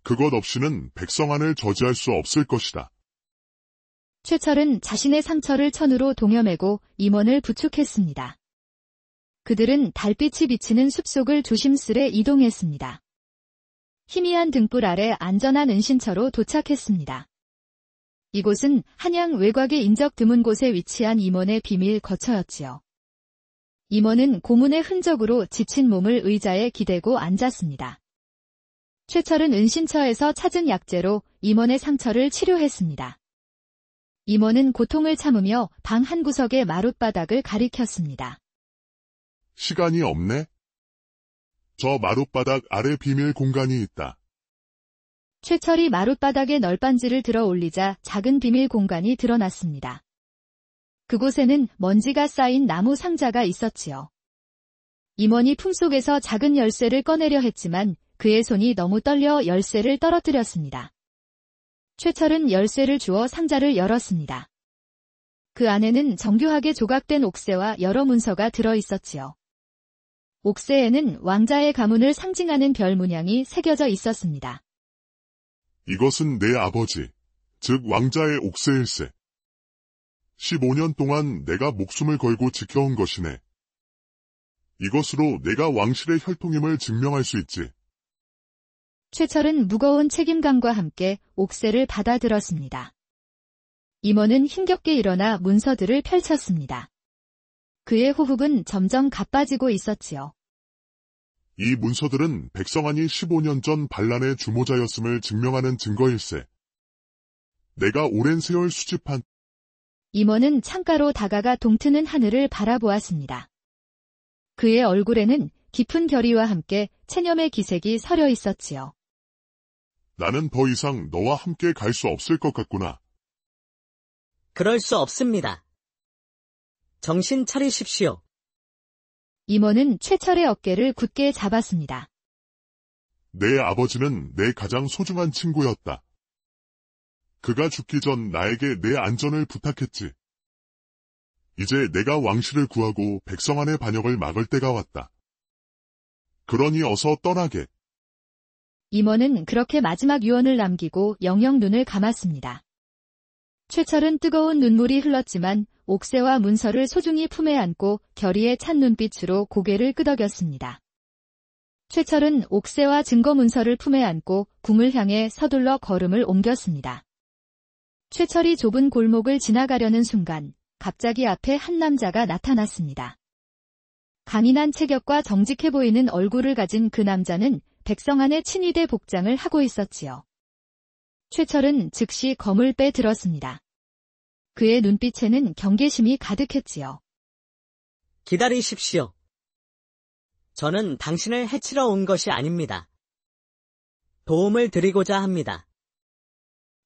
그것 없이는 백성안을 저지할 수 없을 것이다. 최철은 자신의 상처를 천으로 동여매고 임원을 부축했습니다. 그들은 달빛이 비치는 숲속을 조심스레 이동했습니다. 희미한 등불 아래 안전한 은신처로 도착했습니다. 이곳은 한양 외곽의 인적 드문 곳에 위치한 임원의 비밀 거처였지요. 임원은 고문의 흔적으로 지친 몸을 의자에 기대고 앉았습니다. 최철은 은신처에서 찾은 약재로 임원의 상처를 치료했습니다. 임원은 고통을 참으며 방 한 구석의 마룻바닥을 가리켰습니다. 시간이 없네? 저 마룻바닥 아래 비밀 공간이 있다. 최철이 마룻바닥에 널빤지를 들어 올리자 작은 비밀 공간이 드러났습니다. 그곳에는 먼지가 쌓인 나무 상자가 있었지요. 임원이 품속에서 작은 열쇠를 꺼내려 했지만 그의 손이 너무 떨려 열쇠를 떨어뜨렸습니다. 최철은 열쇠를 주어 상자를 열었습니다. 그 안에는 정교하게 조각된 옥새와 여러 문서가 들어 있었지요. 옥새에는 왕자의 가문을 상징하는 별 문양이 새겨져 있었습니다. 이것은 내 아버지, 즉 왕자의 옥새일세. 15년 동안 내가 목숨을 걸고 지켜온 것이네. 이것으로 내가 왕실의 혈통임을 증명할 수 있지. 최철은 무거운 책임감과 함께 옥새를 받아들었습니다. 임원은 힘겹게 일어나 문서들을 펼쳤습니다. 그의 호흡은 점점 가빠지고 있었지요. 이 문서들은 백성안이 15년 전 반란의 주모자였음을 증명하는 증거일세. 내가 오랜 세월 수집한 임원은 창가로 다가가 동트는 하늘을 바라보았습니다. 그의 얼굴에는 깊은 결의와 함께 체념의 기색이 서려 있었지요. 나는 더 이상 너와 함께 갈 수 없을 것 같구나. 그럴 수 없습니다. 정신 차리십시오. 임원은 최철의 어깨를 굳게 잡았습니다. 내 아버지는 내 가장 소중한 친구였다. 그가 죽기 전 나에게 내 안전을 부탁했지. 이제 내가 왕실을 구하고 백성안의 반역을 막을 때가 왔다. 그러니 어서 떠나게. 임원은 그렇게 마지막 유언을 남기고 영영 눈을 감았습니다. 최철은 뜨거운 눈물이 흘렀지만 옥새와 문서를 소중히 품에 안고 결의에 찬 눈빛으로 고개를 끄덕였습니다. 최철은 옥새와 증거 문서를 품에 안고 궁을 향해 서둘러 걸음을 옮겼습니다. 최철이 좁은 골목을 지나가려는 순간 갑자기 앞에 한 남자가 나타났습니다. 강인한 체격과 정직해 보이는 얼굴을 가진 그 남자는 백성안의 친위대 복장을 하고 있었지요. 최철은 즉시 검을 빼들었습니다. 그의 눈빛에는 경계심이 가득했지요. 기다리십시오. 저는 당신을 해치러 온 것이 아닙니다. 도움을 드리고자 합니다.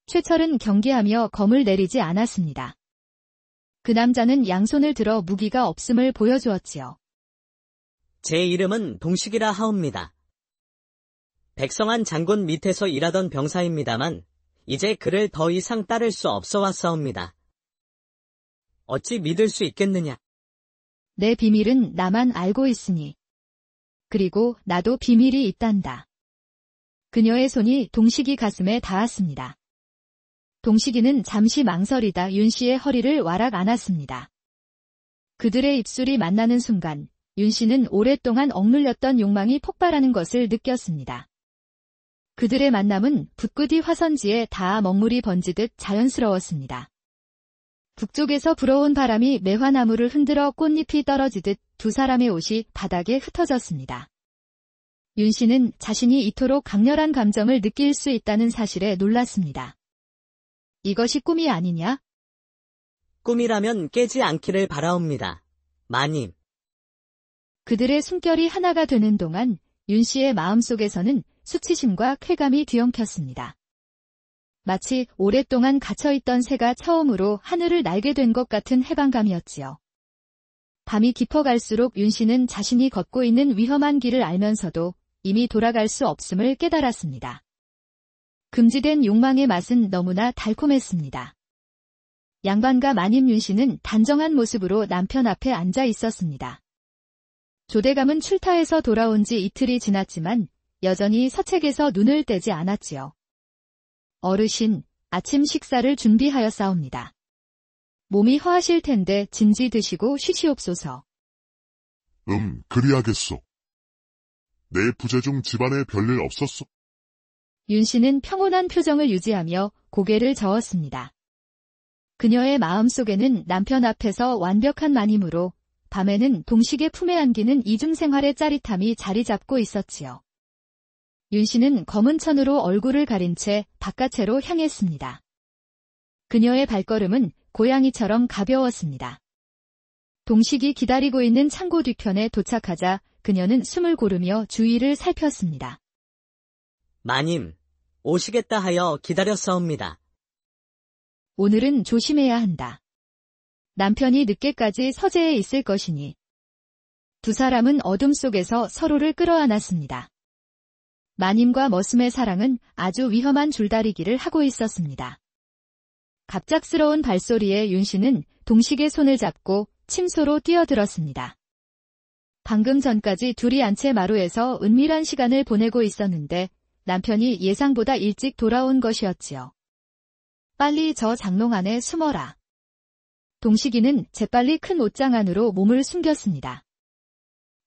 최철은 경계하며 검을 내리지 않았습니다. 그 남자는 양손을 들어 무기가 없음을 보여주었지요. 제 이름은 동식이라 하옵니다. 백성한 장군 밑에서 일하던 병사입니다만 이제 그를 더 이상 따를 수 없어 왔사옵니다. 어찌 믿을 수 있겠느냐? 내 비밀은 나만 알고 있으니. 그리고 나도 비밀이 있단다. 그녀의 손이 동식이 가슴에 닿았습니다. 동식이는 잠시 망설이다 윤 씨의 허리를 와락 안았습니다. 그들의 입술이 만나는 순간 윤 씨는 오랫동안 억눌렸던 욕망이 폭발하는 것을 느꼈습니다. 그들의 만남은 붓구디 화선지에 닿아 먹물이 번지듯 자연스러웠습니다. 북쪽에서 불어온 바람이 매화나무를 흔들어 꽃잎이 떨어지듯 두 사람의 옷이 바닥에 흩어졌습니다. 윤 씨는 자신이 이토록 강렬한 감정을 느낄 수 있다는 사실에 놀랐습니다. 이것이 꿈이 아니냐? 꿈이라면 깨지 않기를 바라옵니다. 마님. 그들의 숨결이 하나가 되는 동안 윤 씨의 마음속에서는 수치심과 쾌감이 뒤엉켰습니다. 마치 오랫동안 갇혀있던 새가 처음으로 하늘을 날게 된 것 같은 해방감이었지요. 밤이 깊어갈수록 윤 씨는 자신이 걷고 있는 위험한 길을 알면서도 이미 돌아갈 수 없음을 깨달았습니다. 금지된 욕망의 맛은 너무나 달콤했습니다. 양반가 마님 윤 씨는 단정한 모습으로 남편 앞에 앉아 있었습니다. 조대감은 출타해서 돌아온 지 이틀이 지났지만 여전히 서책에서 눈을 떼지 않았지요. 어르신, 아침 식사를 준비하였사옵니다. 몸이 허하실 텐데 진지 드시고 쉬시옵소서. 그리하겠소. 내 부재 중 집안에 별일 없었소. 윤 씨는 평온한 표정을 유지하며 고개를 저었습니다. 그녀의 마음속에는 남편 앞에서 완벽한 마님으로 밤에는 동식의 품에 안기는 이중생활의 짜릿함이 자리 잡고 있었지요. 윤 씨는 검은 천으로 얼굴을 가린 채 바깥으로 향했습니다. 그녀의 발걸음은 고양이처럼 가벼웠습니다. 동식이 기다리고 있는 창고 뒤편에 도착하자 그녀는 숨을 고르며 주위를 살폈습니다. 마님, 오시겠다 하여 기다렸사옵니다. 오늘은 조심해야 한다. 남편이 늦게까지 서재에 있을 것이니. 두 사람은 어둠 속에서 서로를 끌어안았습니다. 마님과 머슴의 사랑은 아주 위험한 줄다리기를 하고 있었습니다. 갑작스러운 발소리에 윤 씨는 동식의 손을 잡고 침소로 뛰어들었습니다. 방금 전까지 둘이 안채 마루에서 은밀한 시간을 보내고 있었는데 남편이 예상보다 일찍 돌아온 것이었지요. 빨리 저 장롱 안에 숨어라. 동식이는 재빨리 큰 옷장 안으로 몸을 숨겼습니다.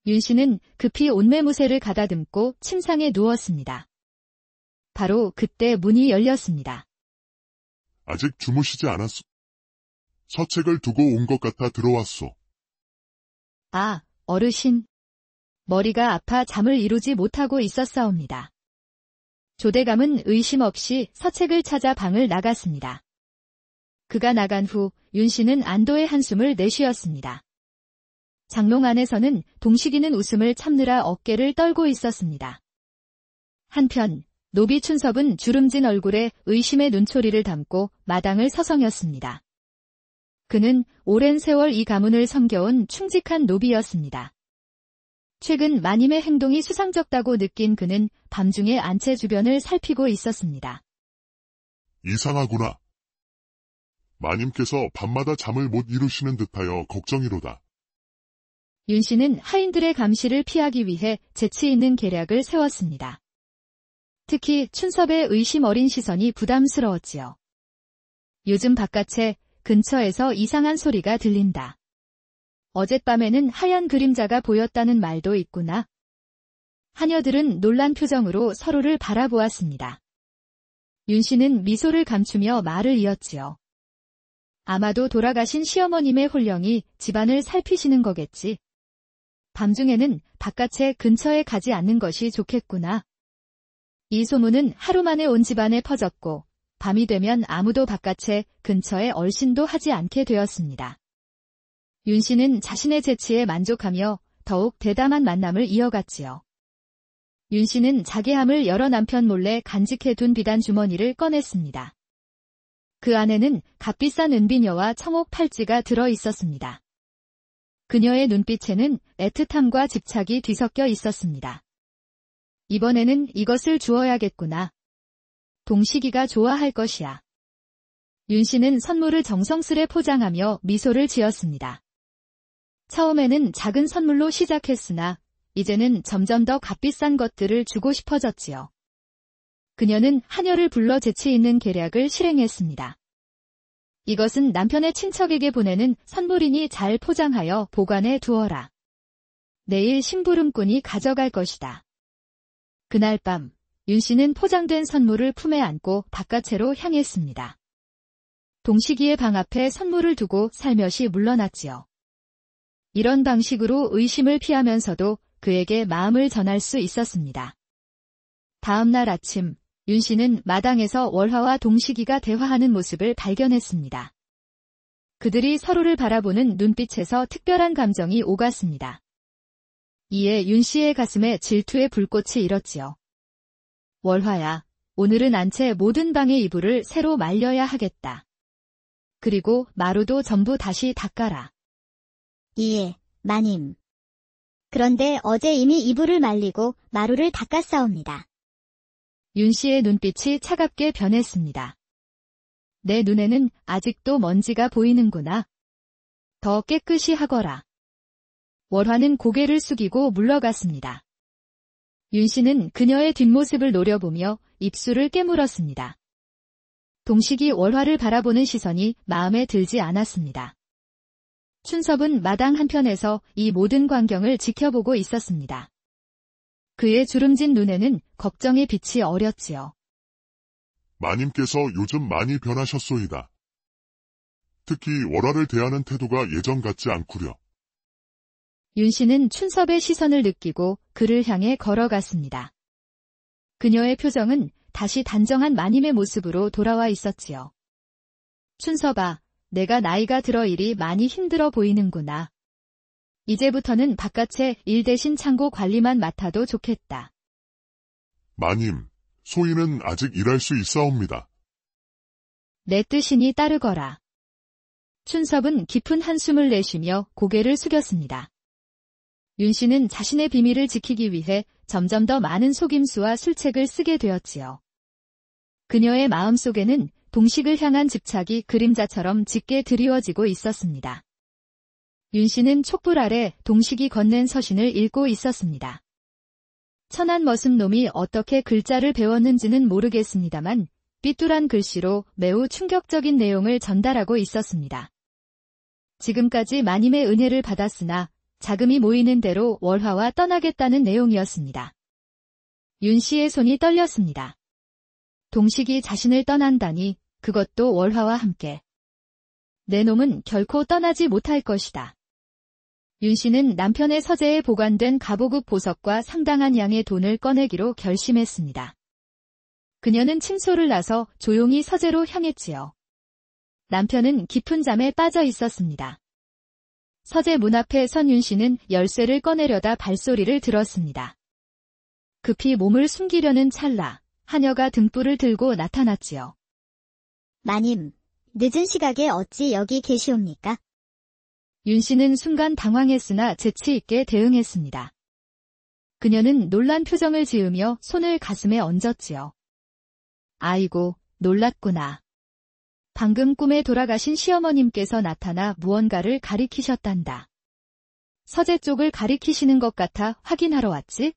윤 씨는 급히 옷매무새를 가다듬고 침상에 누웠습니다. 바로 그때 문이 열렸습니다. 아직 주무시지 않았소. 서책을 두고 온 것 같아 들어왔소. 아, 어르신. 머리가 아파 잠을 이루지 못하고 있었사옵니다. 조대감은 의심 없이 서책을 찾아 방을 나갔습니다. 그가 나간 후 윤 씨는 안도의 한숨을 내쉬었습니다. 장롱 안에서는 동식이는 웃음을 참느라 어깨를 떨고 있었습니다. 한편 노비춘섭은 주름진 얼굴에 의심의 눈초리를 담고 마당을 서성였습니다. 그는 오랜 세월 이 가문을 섬겨온 충직한 노비였습니다. 최근 마님의 행동이 수상쩍다고 느낀 그는 밤중에 안채 주변을 살피고 있었습니다. 이상하구나. 마님께서 밤마다 잠을 못 이루시는 듯하여 걱정이로다. 윤 씨는 하인들의 감시를 피하기 위해 재치 있는 계략을 세웠습니다. 특히 춘섭의 의심 어린 시선이 부담스러웠지요. 요즘 바깥에 근처에서 이상한 소리가 들린다. 어젯밤에는 하얀 그림자가 보였다는 말도 있구나. 하녀들은 놀란 표정으로 서로를 바라보았습니다. 윤 씨는 미소를 감추며 말을 이었지요. 아마도 돌아가신 시어머님의 홀령이 집안을 살피시는 거겠지. 밤중에는 바깥에 근처에 가지 않는 것이 좋겠구나. 이 소문은 하루 만에 온 집안에 퍼졌고 밤이 되면 아무도 바깥에 근처에 얼씬도 하지 않게 되었습니다. 윤 씨는 자신의 재치에 만족하며 더욱 대담한 만남을 이어갔지요. 윤 씨는 자개함을 열어 남편 몰래 간직해둔 비단 주머니를 꺼냈습니다. 그 안에는 값비싼 은비녀와 청옥 팔찌가 들어 있었습니다. 그녀의 눈빛에는 애틋함과 집착이 뒤섞여 있었습니다. 이번에는 이것을 주어야겠구나. 동식이가 좋아할 것이야. 윤 씨는 선물을 정성스레 포장하며 미소를 지었습니다. 처음에는 작은 선물로 시작했으나 이제는 점점 더 값비싼 것들을 주고 싶어졌지요. 그녀는 하녀를 불러 재치 있는 계략을 실행했습니다. 이것은 남편의 친척에게 보내는 선물이니 잘 포장하여 보관해 두어라. 내일 심부름꾼이 가져갈 것이다. 그날 밤, 윤 씨는 포장된 선물을 품에 안고 바깥으로 향했습니다. 동식이의 방 앞에 선물을 두고 살며시 물러났지요. 이런 방식으로 의심을 피하면서도 그에게 마음을 전할 수 있었습니다. 다음 날 아침, 윤 씨는 마당에서 월화와 동식이가 대화하는 모습을 발견했습니다. 그들이 서로를 바라보는 눈빛에서 특별한 감정이 오갔습니다. 이에 윤 씨의 가슴에 질투의 불꽃이 일었지요. 월화야, 오늘은 안채 모든 방의 이불을 새로 말려야 하겠다. 그리고 마루도 전부 다시 닦아라. 예, 마님. 그런데 어제 이미 이불을 말리고 마루를 닦았사옵니다. 윤 씨의 눈빛이 차갑게 변했습니다. 내 눈에는 아직도 먼지가 보이는구나. 더 깨끗이 하거라. 월화는 고개를 숙이고 물러갔습니다. 윤 씨는 그녀의 뒷모습을 노려보며 입술을 깨물었습니다. 동식이 월화를 바라보는 시선이 마음에 들지 않았습니다. 춘섭은 마당 한편에서 이 모든 광경을 지켜보고 있었습니다. 그의 주름진 눈에는 걱정의 빛이 어렸지요. 마님께서 요즘 많이 변하셨소이다. 특히 월화를 대하는 태도가 예전 같지 않구려. 윤 씨는 춘섭의 시선을 느끼고 그를 향해 걸어갔습니다. 그녀의 표정은 다시 단정한 마님의 모습으로 돌아와 있었지요. 춘섭아, 내가 나이가 들어 일이 많이 힘들어 보이는구나. 이제부터는 바깥에 일 대신 창고 관리만 맡아도 좋겠다. 마님, 소인은 아직 일할 수 있사옵니다. 내 뜻이니 따르거라. 춘섭은 깊은 한숨을 내쉬며 고개를 숙였습니다. 윤 씨는 자신의 비밀을 지키기 위해 점점 더 많은 속임수와 술책을 쓰게 되었지요. 그녀의 마음속에는 동식을 향한 집착이 그림자처럼 짙게 드리워지고 있었습니다. 윤 씨는 촛불 아래 동식이 건넨 서신을 읽고 있었습니다. 천한 머슴 놈이 어떻게 글자를 배웠는지는 모르겠습니다만 삐뚤한 글씨로 매우 충격적인 내용을 전달하고 있었습니다. 지금까지 마님의 은혜를 받았으나 자금이 모이는 대로 월화와 떠나겠다는 내용이었습니다. 윤 씨의 손이 떨렸습니다. 동식이 자신을 떠난다니, 그것도 월화와 함께. 내 놈은 결코 떠나지 못할 것이다. 윤 씨는 남편의 서재에 보관된 가보급 보석과 상당한 양의 돈을 꺼내기로 결심했습니다. 그녀는 침소를 나서 조용히 서재로 향했지요. 남편은 깊은 잠에 빠져 있었습니다. 서재 문 앞에 선 윤 씨는 열쇠를 꺼내려다 발소리를 들었습니다. 급히 몸을 숨기려는 찰나 하녀가 등불을 들고 나타났지요. 마님, 늦은 시각에 어찌 여기 계시옵니까? 윤 씨는 순간 당황했으나 재치 있게 대응했습니다. 그녀는 놀란 표정을 지으며 손을 가슴에 얹었지요. 아이고, 놀랐구나. 방금 꿈에 돌아가신 시어머님께서 나타나 무언가를 가리키셨단다. 서재 쪽을 가리키시는 것 같아 확인하러 왔지?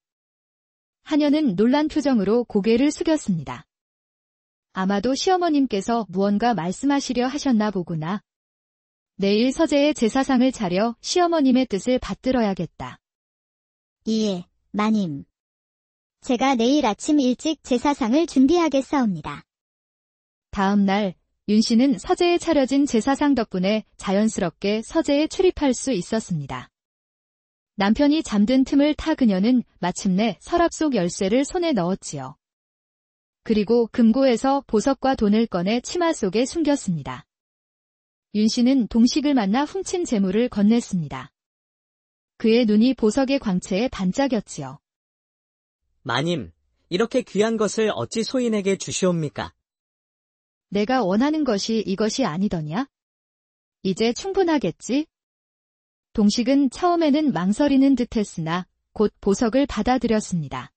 하녀는 놀란 표정으로 고개를 숙였습니다. 아마도 시어머님께서 무언가 말씀하시려 하셨나 보구나. 내일 서재에 제사상을 차려 시어머님의 뜻을 받들어야겠다. 예, 마님. 제가 내일 아침 일찍 제사상을 준비하겠사옵니다. 다음 날 윤 씨는 서재에 차려진 제사상 덕분에 자연스럽게 서재에 출입할 수 있었습니다. 남편이 잠든 틈을 타 그녀는 마침내 서랍 속 열쇠를 손에 넣었지요. 그리고 금고에서 보석과 돈을 꺼내 치마 속에 숨겼습니다. 윤 씨는 동식을 만나 훔친 재물을 건넸습니다. 그의 눈이 보석의 광채에 반짝였지요. 마님, 이렇게 귀한 것을 어찌 소인에게 주시옵니까? 내가 원하는 것이 이것이 아니더냐? 이제 충분하겠지? 동식은 처음에는 망설이는 듯했으나 곧 보석을 받아들였습니다.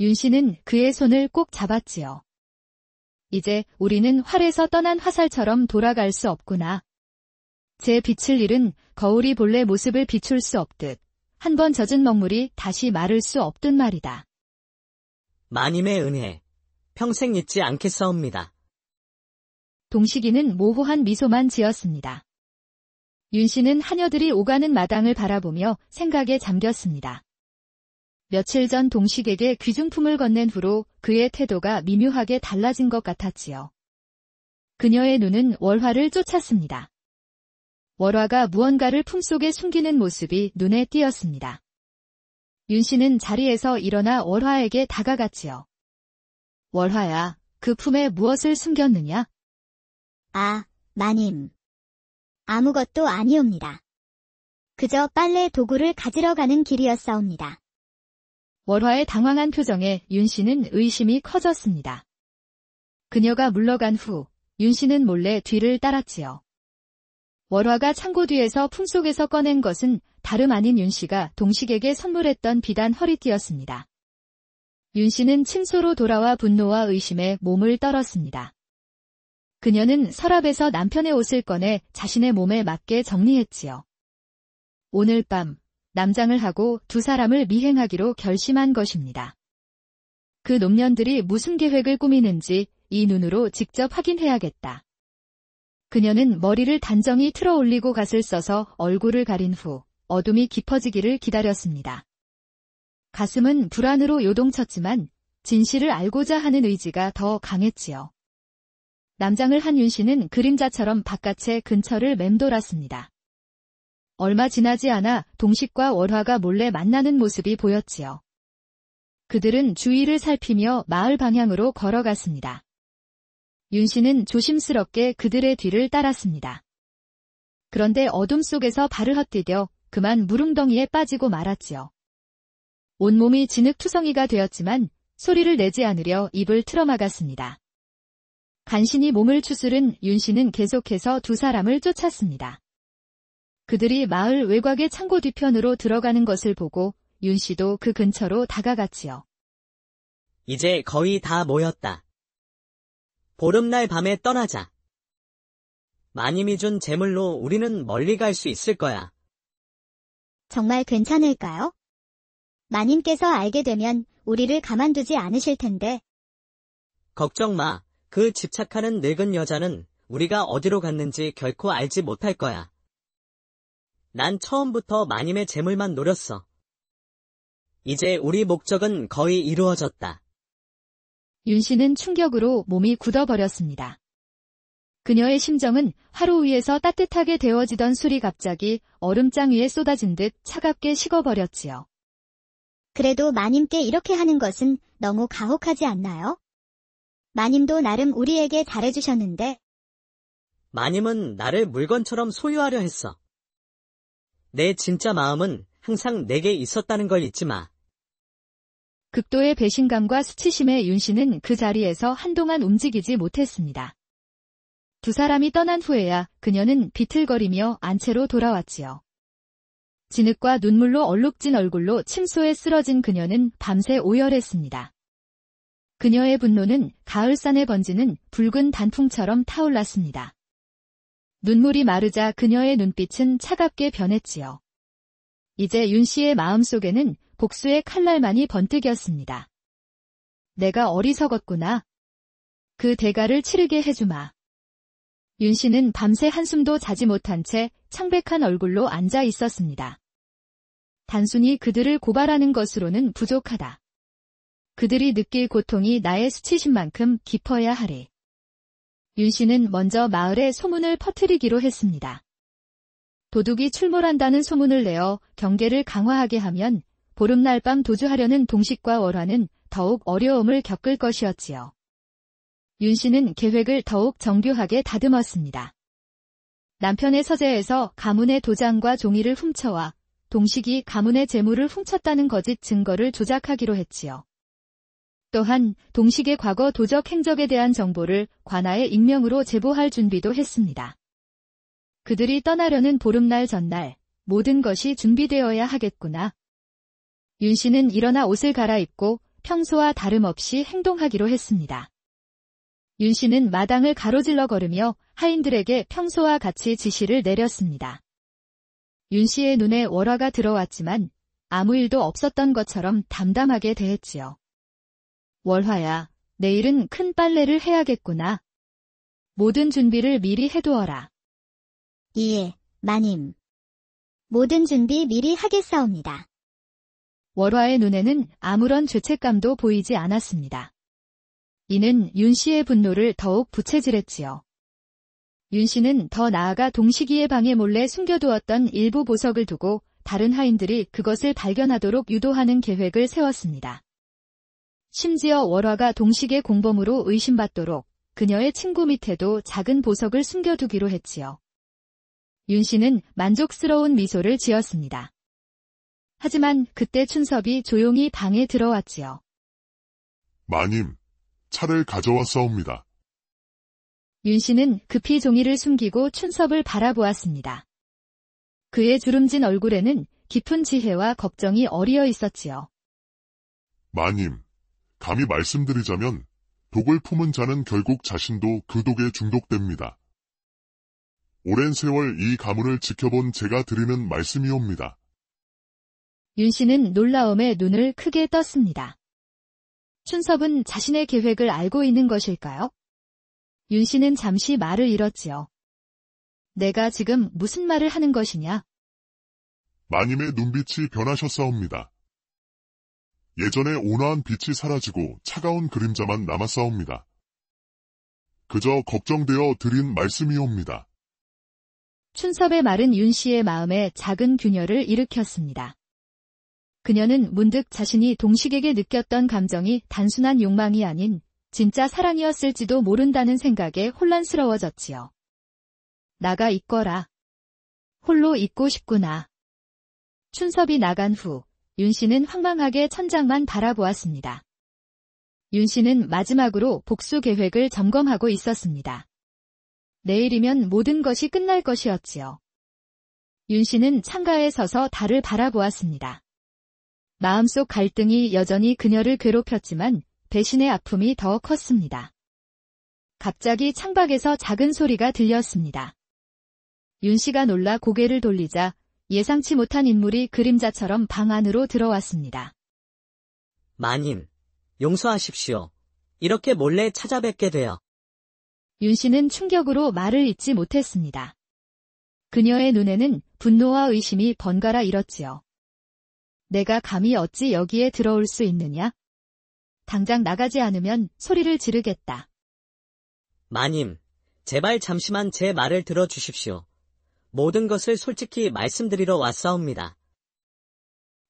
윤 씨는 그의 손을 꼭 잡았지요. 이제 우리는 활에서 떠난 화살처럼 돌아갈 수 없구나. 제 비칠 일은 거울이 본래 모습을 비출 수 없듯 한 번 젖은 먹물이 다시 마를 수 없듯 말이다. 마님의 은혜, 평생 잊지 않겠사옵니다. 동식이는 모호한 미소만 지었습니다. 윤 씨는 하녀들이 오가는 마당을 바라보며 생각에 잠겼습니다. 며칠 전 동식에게 귀중품을 건넨 후로 그의 태도가 미묘하게 달라진 것 같았지요. 그녀의 눈은 월화를 쫓았습니다. 월화가 무언가를 품속에 숨기는 모습이 눈에 띄었습니다. 윤 씨는 자리에서 일어나 월화에게 다가갔지요. 월화야, 그 품에 무엇을 숨겼느냐? 아, 마님. 아무것도 아니옵니다. 그저 빨래 도구를 가지러 가는 길이었사옵니다. 월화의 당황한 표정에 윤 씨는 의심이 커졌습니다. 그녀가 물러간 후 윤 씨는 몰래 뒤를 따랐지요. 월화가 창고 뒤에서 품속에서 꺼낸 것은 다름 아닌 윤 씨가 동식에게 선물했던 비단 허리띠였습니다. 윤 씨는 침소로 돌아와 분노와 의심에 몸을 떨었습니다. 그녀는 서랍에서 남편의 옷을 꺼내 자신의 몸에 맞게 정리했지요. 오늘 밤 남장을 하고 두 사람을 미행하기로 결심한 것입니다. 그 노년들이 무슨 계획을 꾸미는지 이 눈으로 직접 확인해야겠다. 그녀는 머리를 단정히 틀어 올리고 갓을 써서 얼굴을 가린 후 어둠이 깊어지기를 기다렸습니다. 가슴은 불안으로 요동쳤지만 진실을 알고자 하는 의지가 더 강했지요. 남장을 한 윤 씨는 그림자처럼 바깥의 근처를 맴돌았습니다. 얼마 지나지 않아 동식과 월화가 몰래 만나는 모습이 보였지요. 그들은 주위를 살피며 마을 방향으로 걸어갔습니다. 윤 씨는 조심스럽게 그들의 뒤를 따랐습니다. 그런데 어둠 속에서 발을 헛디뎌 그만 물웅덩이에 빠지고 말았지요. 온몸이 진흙투성이가 되었지만 소리를 내지 않으려 입을 틀어막았습니다. 간신히 몸을 추스른 윤 씨는 계속해서 두 사람을 쫓았습니다. 그들이 마을 외곽의 창고 뒤편으로 들어가는 것을 보고 윤 씨도 그 근처로 다가갔지요. 이제 거의 다 모였다. 보름날 밤에 떠나자. 마님이 준 재물로 우리는 멀리 갈 수 있을 거야. 정말 괜찮을까요? 마님께서 알게 되면 우리를 가만두지 않으실 텐데. 걱정 마. 그 집착하는 늙은 여자는 우리가 어디로 갔는지 결코 알지 못할 거야. 난 처음부터 마님의 재물만 노렸어. 이제 우리 목적은 거의 이루어졌다. 윤 씨는 충격으로 몸이 굳어버렸습니다. 그녀의 심정은 화로 위에서 따뜻하게 데워지던 술이 갑자기 얼음장 위에 쏟아진 듯 차갑게 식어버렸지요. 그래도 마님께 이렇게 하는 것은 너무 가혹하지 않나요? 마님도 나름 우리에게 잘해주셨는데. 마님은 나를 물건처럼 소유하려 했어. 내 진짜 마음은 항상 내게 있었다는 걸 잊지 마. 극도의 배신감과 수치심에 윤 씨는 그 자리에서 한동안 움직이지 못했습니다. 두 사람이 떠난 후에야 그녀는 비틀거리며 안채로 돌아왔지요. 진흙과 눈물로 얼룩진 얼굴로 침소에 쓰러진 그녀는 밤새 오열했습니다. 그녀의 분노는 가을산에 번지는 붉은 단풍처럼 타올랐습니다. 눈물이 마르자 그녀의 눈빛은 차갑게 변했지요. 이제 윤 씨의 마음속에는 복수의 칼날만이 번뜩였습니다. 내가 어리석었구나. 그 대가를 치르게 해주마. 윤 씨는 밤새 한숨도 자지 못한 채 창백한 얼굴로 앉아 있었습니다. 단순히 그들을 고발하는 것으로는 부족하다. 그들이 느낄 고통이 나의 수치심만큼 깊어야 하리. 윤 씨는 먼저 마을에 소문을 퍼뜨리기로 했습니다. 도둑이 출몰한다는 소문을 내어 경계를 강화하게 하면 보름날 밤 도주하려는 동식과 월화는 더욱 어려움을 겪을 것이었지요. 윤 씨는 계획을 더욱 정교하게 다듬었습니다. 남편의 서재에서 가문의 도장과 종이를 훔쳐와 동식이 가문의 재물을 훔쳤다는 거짓 증거를 조작하기로 했지요. 또한 동식의 과거 도적 행적에 대한 정보를 관아의 익명으로 제보할 준비도 했습니다. 그들이 떠나려는 보름날 전날 모든 것이 준비되어야 하겠구나. 윤 씨는 일어나 옷을 갈아입고 평소와 다름없이 행동하기로 했습니다. 윤 씨는 마당을 가로질러 걸으며 하인들에게 평소와 같이 지시를 내렸습니다. 윤 씨의 눈에 월화가 들어왔지만 아무 일도 없었던 것처럼 담담하게 대했지요. 월화야, 내일은 큰 빨래를 해야겠구나. 모든 준비를 미리 해두어라. 예, 마님. 모든 준비 미리 하겠사옵니다. 월화의 눈에는 아무런 죄책감도 보이지 않았습니다. 이는 윤 씨의 분노를 더욱 부채질했지요. 윤 씨는 더 나아가 동식이의 방에 몰래 숨겨두었던 일부 보석을 두고 다른 하인들이 그것을 발견하도록 유도하는 계획을 세웠습니다. 심지어 월화가 동식의 공범으로 의심받도록 그녀의 친구 밑에도 작은 보석을 숨겨두기로 했지요. 윤 씨는 만족스러운 미소를 지었습니다. 하지만 그때 춘섭이 조용히 방에 들어왔지요. 마님, 차를 가져왔사옵니다. 윤 씨는 급히 종이를 숨기고 춘섭을 바라보았습니다. 그의 주름진 얼굴에는 깊은 지혜와 걱정이 어리어 있었지요. 마님, 감히 말씀드리자면 독을 품은 자는 결국 자신도 그 독에 중독됩니다. 오랜 세월 이 가문을 지켜본 제가 드리는 말씀이옵니다. 윤 씨는 놀라움에 눈을 크게 떴습니다. 춘섭은 자신의 계획을 알고 있는 것일까요? 윤 씨는 잠시 말을 잃었지요. 내가 지금 무슨 말을 하는 것이냐? 마님의 눈빛이 변하셨사옵니다. 예전에 온화한 빛이 사라지고 차가운 그림자만 남았사옵니다. 그저 걱정되어 드린 말씀이옵니다. 춘섭의 말은 윤 씨의 마음에 작은 균열을 일으켰습니다. 그녀는 문득 자신이 동식에게 느꼈던 감정이 단순한 욕망이 아닌 진짜 사랑이었을지도 모른다는 생각에 혼란스러워졌지요. 나가 있거라. 홀로 있고 싶구나. 춘섭이 나간 후 윤 씨는 황망하게 천장만 바라보았습니다. 윤 씨는 마지막으로 복수 계획을 점검하고 있었습니다. 내일이면 모든 것이 끝날 것이었지요. 윤 씨는 창가에 서서 달을 바라보았습니다. 마음속 갈등이 여전히 그녀를 괴롭혔지만 배신의 아픔이 더 컸습니다. 갑자기 창밖에서 작은 소리가 들렸습니다. 윤 씨가 놀라 고개를 돌리자 예상치 못한 인물이 그림자처럼 방 안으로 들어왔습니다. 마님, 용서하십시오. 이렇게 몰래 찾아뵙게 되어. 윤 씨는 충격으로 말을 잇지 못했습니다. 그녀의 눈에는 분노와 의심이 번갈아 일었지요. 내가 감히 어찌 여기에 들어올 수 있느냐? 당장 나가지 않으면 소리를 지르겠다. 마님, 제발 잠시만 제 말을 들어주십시오. 모든 것을 솔직히 말씀드리러 왔사옵니다.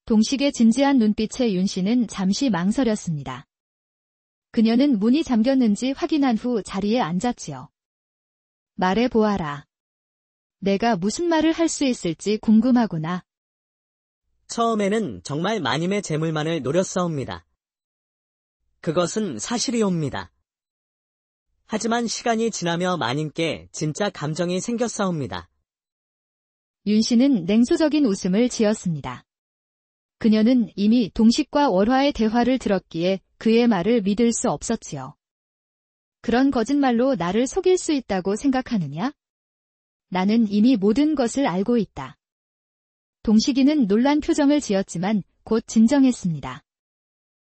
동식의 진지한 눈빛에 윤 씨는 잠시 망설였습니다. 그녀는 문이 잠겼는지 확인한 후 자리에 앉았지요. 말해보아라. 내가 무슨 말을 할 수 있을지 궁금하구나. 처음에는 정말 마님의 재물만을 노렸사옵니다. 그것은 사실이옵니다. 하지만 시간이 지나며 마님께 진짜 감정이 생겼사옵니다. 윤 씨는 냉소적인 웃음을 지었습니다. 그녀는 이미 동식과 월화의 대화를 들었기에 그의 말을 믿을 수 없었지요. 그런 거짓말로 나를 속일 수 있다고 생각하느냐? 나는 이미 모든 것을 알고 있다. 동식이는 놀란 표정을 지었지만 곧 진정했습니다.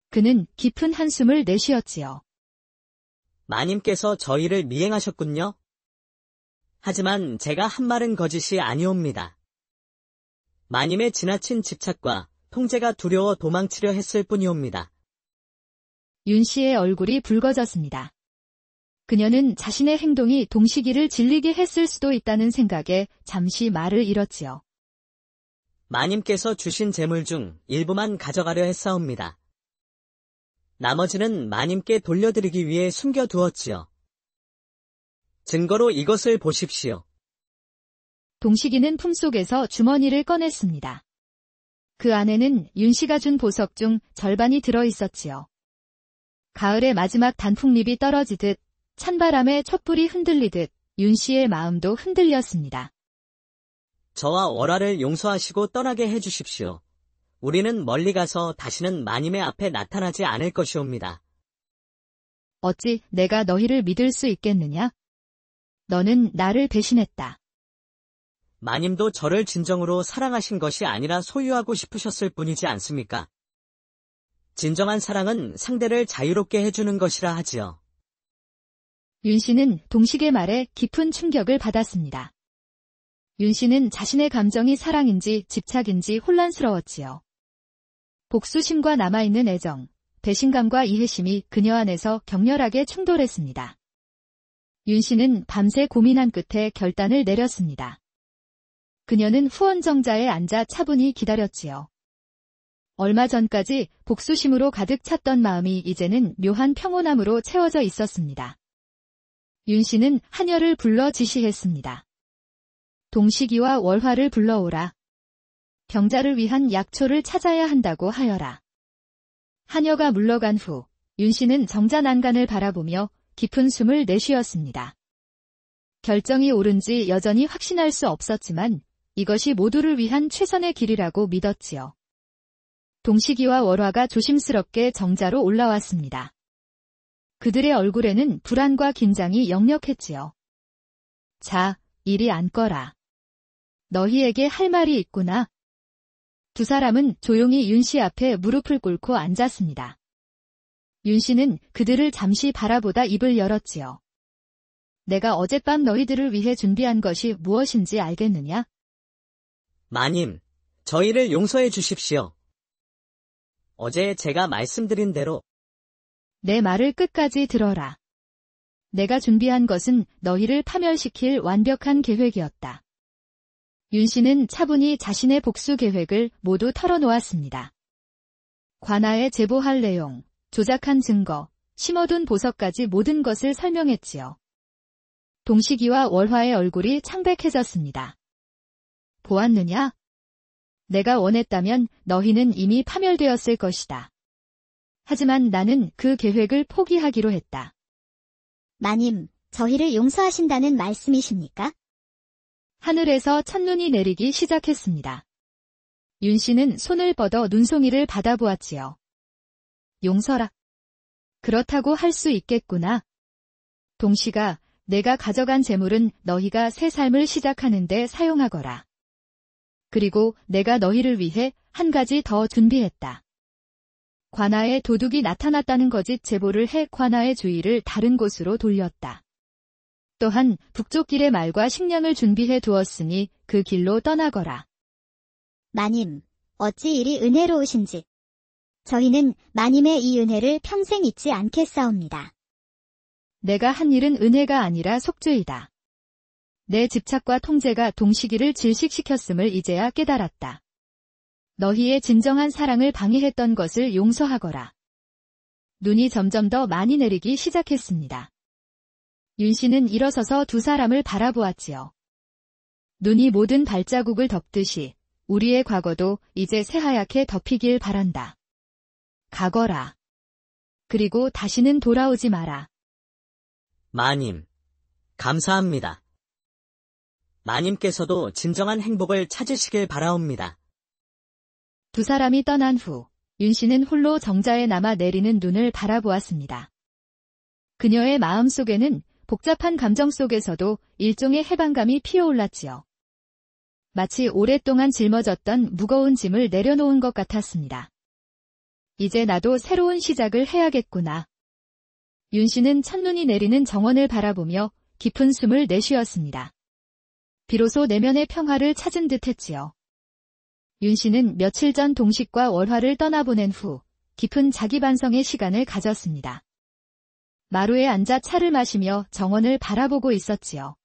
그는 깊은 한숨을 내쉬었지요. 마님께서 저희를 미행하셨군요. 하지만 제가 한 말은 거짓이 아니옵니다. 마님의 지나친 집착과 통제가 두려워 도망치려 했을 뿐이옵니다. 윤 씨의 얼굴이 붉어졌습니다. 그녀는 자신의 행동이 동식이를 질리게 했을 수도 있다는 생각에 잠시 말을 잃었지요. 마님께서 주신 재물 중 일부만 가져가려 했사옵니다. 나머지는 마님께 돌려드리기 위해 숨겨두었지요. 증거로 이것을 보십시오. 동식이는 품속에서 주머니를 꺼냈습니다. 그 안에는 윤 씨가 준 보석 중 절반이 들어있었지요. 가을의 마지막 단풍잎이 떨어지듯 찬바람에 촛불이 흔들리듯 윤 씨의 마음도 흔들렸습니다. 저와 월화를 용서하시고 떠나게 해주십시오. 우리는 멀리 가서 다시는 마님의 앞에 나타나지 않을 것이옵니다. 어찌 내가 너희를 믿을 수 있겠느냐? 너는 나를 배신했다. 마님도 저를 진정으로 사랑하신 것이 아니라 소유하고 싶으셨을 뿐이지 않습니까? 진정한 사랑은 상대를 자유롭게 해주는 것이라 하지요. 윤 씨는 동식의 말에 깊은 충격을 받았습니다. 윤 씨는 자신의 감정이 사랑인지 집착인지 혼란스러웠지요. 복수심과 남아있는 애정, 배신감과 이해심이 그녀 안에서 격렬하게 충돌했습니다. 윤 씨는 밤새 고민한 끝에 결단을 내렸습니다. 그녀는 후원정자에 앉아 차분히 기다렸지요. 얼마 전까지 복수심으로 가득 찼던 마음이 이제는 묘한 평온함으로 채워져 있었습니다. 윤 씨는 하녀를 불러 지시했습니다. 동식이와 월화를 불러오라. 병자를 위한 약초를 찾아야 한다고 하여라. 하녀가 물러간 후 윤 씨는 정자난간을 바라보며 깊은 숨을 내쉬었습니다. 결정이 옳은지 여전히 확신할 수 없었지만 이것이 모두를 위한 최선의 길이라고 믿었지요. 동식이와 월화가 조심스럽게 정자로 올라왔습니다. 그들의 얼굴에는 불안과 긴장이 역력했지요. 자, 이리 앉거라. 너희에게 할 말이 있구나. 두 사람은 조용히 윤 씨 앞에 무릎을 꿇고 앉았습니다. 윤 씨는 그들을 잠시 바라보다 입을 열었지요. 내가 어젯밤 너희들을 위해 준비한 것이 무엇인지 알겠느냐? 마님, 저희를 용서해 주십시오. 어제 제가 말씀드린 대로 내 말을 끝까지 들어라. 내가 준비한 것은 너희를 파멸시킬 완벽한 계획이었다. 윤 씨는 차분히 자신의 복수 계획을 모두 털어놓았습니다. 관아에 제보할 내용, 조작한 증거, 심어둔 보석까지 모든 것을 설명했지요. 동식이와 월화의 얼굴이 창백해졌습니다. 보았느냐? 내가 원했다면 너희는 이미 파멸되었을 것이다. 하지만 나는 그 계획을 포기하기로 했다. 마님, 저희를 용서하신다는 말씀이십니까? 하늘에서 첫눈이 내리기 시작했습니다. 윤 씨는 손을 뻗어 눈송이를 받아보았지요. 용서라. 그렇다고 할 수 있겠구나. 동식아, 내가 가져간 재물은 너희가 새 삶을 시작하는 데 사용하거라. 그리고 내가 너희를 위해 한 가지 더 준비했다. 관아에 도둑이 나타났다는 거짓 제보를 해 관아의 주의를 다른 곳으로 돌렸다. 또한 북쪽 길의 말과 식량을 준비해 두었으니 그 길로 떠나거라. 마님, 어찌 이리 은혜로우신지. 저희는 마님의 이 은혜를 평생 잊지 않겠사옵니다. 내가 한 일은 은혜가 아니라 속죄이다. 내 집착과 통제가 동식이를 질식시켰음을 이제야 깨달았다. 너희의 진정한 사랑을 방해했던 것을 용서하거라. 눈이 점점 더 많이 내리기 시작했습니다. 윤 씨는 일어서서 두 사람을 바라보았지요. 눈이 모든 발자국을 덮듯이 우리의 과거도 이제 새하얗게 덮이길 바란다. 가거라. 그리고 다시는 돌아오지 마라. 마님, 감사합니다. 마님께서도 진정한 행복을 찾으시길 바라옵니다. 두 사람이 떠난 후 윤 씨는 홀로 정자에 남아 내리는 눈을 바라보았습니다. 그녀의 마음속에는 복잡한 감정 속에서도 일종의 해방감이 피어올랐지요. 마치 오랫동안 짊어졌던 무거운 짐을 내려놓은 것 같았습니다. 이제 나도 새로운 시작을 해야겠구나. 윤 씨는 첫눈이 내리는 정원을 바라보며 깊은 숨을 내쉬었습니다. 비로소 내면의 평화를 찾은 듯 했지요. 윤 씨는 며칠 전 동식과 월화를 떠나보낸 후 깊은 자기 반성의 시간을 가졌습니다. 마루에 앉아 차를 마시며 정원을 바라보고 있었지요.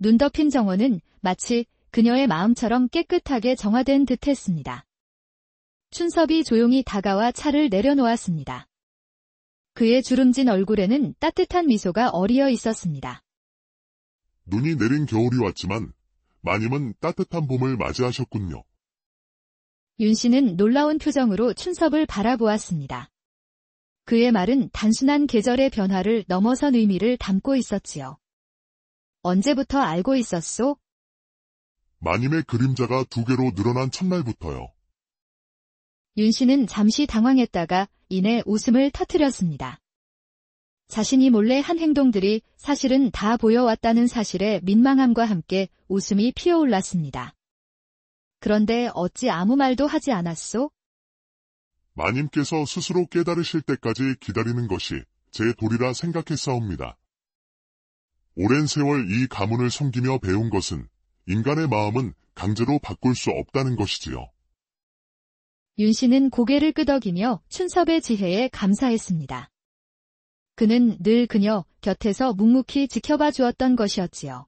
눈 덮인 정원은 마치 그녀의 마음처럼 깨끗하게 정화된 듯 했습니다. 춘섭이 조용히 다가와 차를 내려놓았습니다. 그의 주름진 얼굴에는 따뜻한 미소가 어리어 있었습니다. 눈이 내린 겨울이 왔지만 마님은 따뜻한 봄을 맞이하셨군요. 윤 씨는 놀라운 표정으로 춘섭을 바라보았습니다. 그의 말은 단순한 계절의 변화를 넘어선 의미를 담고 있었지요. 언제부터 알고 있었소? 마님의 그림자가 2개로 늘어난 첫날부터요. 윤 씨는 잠시 당황했다가 이내 웃음을 터뜨렸습니다. 자신이 몰래 한 행동들이 사실은 다 보여왔다는 사실에 민망함과 함께 웃음이 피어올랐습니다. 그런데 어찌 아무 말도 하지 않았소? 마님께서 스스로 깨달으실 때까지 기다리는 것이 제 도리라 생각했사옵니다. 오랜 세월 이 가문을 섬기며 배운 것은 인간의 마음은 강제로 바꿀 수 없다는 것이지요. 윤 씨는 고개를 끄덕이며 춘섭의 지혜에 감사했습니다. 그는 늘 그녀 곁에서 묵묵히 지켜봐 주었던 것이었지요.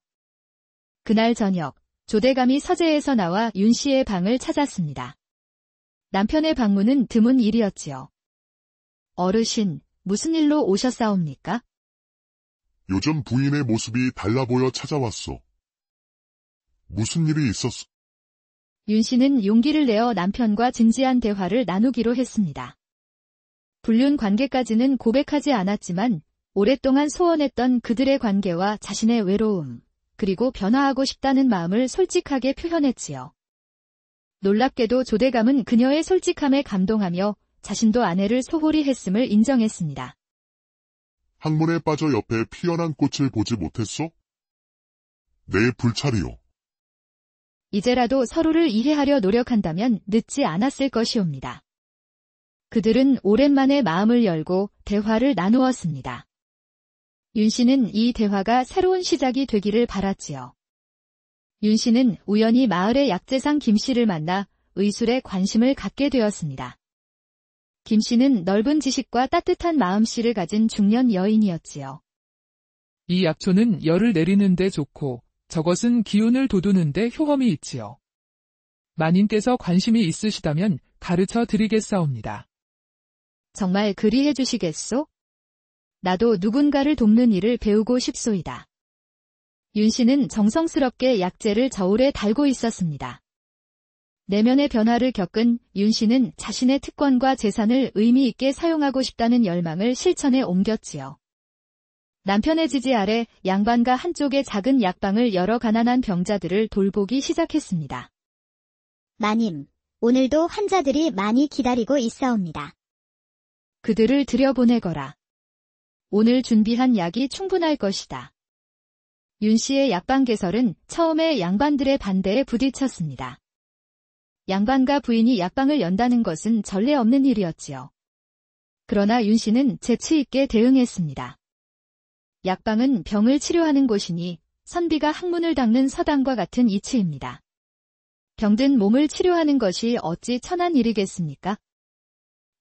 그날 저녁, 조대감이 서재에서 나와 윤 씨의 방을 찾았습니다. 남편의 방문은 드문 일이었지요. 어르신, 무슨 일로 오셨사옵니까? 요즘 부인의 모습이 달라 보여 찾아왔소. 무슨 일이 있었소? 윤 씨는 용기를 내어 남편과 진지한 대화를 나누기로 했습니다. 불륜 관계까지는 고백하지 않았지만 오랫동안 소원했던 그들의 관계와 자신의 외로움, 그리고 변화하고 싶다는 마음을 솔직하게 표현했지요. 놀랍게도 조대감은 그녀의 솔직함에 감동하며 자신도 아내를 소홀히 했음을 인정했습니다. 학문에 빠져 옆에 피어난 꽃을 보지 못했소? 내 불찰이요. 이제라도 서로를 이해하려 노력한다면 늦지 않았을 것이옵니다. 그들은 오랜만에 마음을 열고 대화를 나누었습니다. 윤 씨는 이 대화가 새로운 시작이 되기를 바랐지요. 윤 씨는 우연히 마을의 약재상 김 씨를 만나 의술에 관심을 갖게 되었습니다. 김 씨는 넓은 지식과 따뜻한 마음씨를 가진 중년 여인이었지요. 이 약초는 열을 내리는 데 좋고 저것은 기운을 돋우는 데 효험이 있지요. 마님께서 관심이 있으시다면 가르쳐 드리겠사옵니다. 정말 그리해 주시겠소? 나도 누군가를 돕는 일을 배우고 싶소이다. 윤 씨는 정성스럽게 약재를 저울에 달고 있었습니다. 내면의 변화를 겪은 윤 씨는 자신의 특권과 재산을 의미 있게 사용하고 싶다는 열망을 실천에 옮겼지요. 남편의 지지 아래 양반가 한쪽의 작은 약방을 열어 가난한 병자들을 돌보기 시작했습니다. 마님, 오늘도 환자들이 많이 기다리고 있사옵니다. 그들을 들여보내거라. 오늘 준비한 약이 충분할 것이다. 윤 씨의 약방 개설은 처음에 양반들의 반대에 부딪혔습니다. 양반과 부인이 약방을 연다는 것은 전례 없는 일이었지요. 그러나 윤 씨는 재치 있게 대응했습니다. 약방은 병을 치료하는 곳이니 선비가 학문을 닦는 서당과 같은 이치입니다. 병든 몸을 치료하는 것이 어찌 천한 일이겠습니까?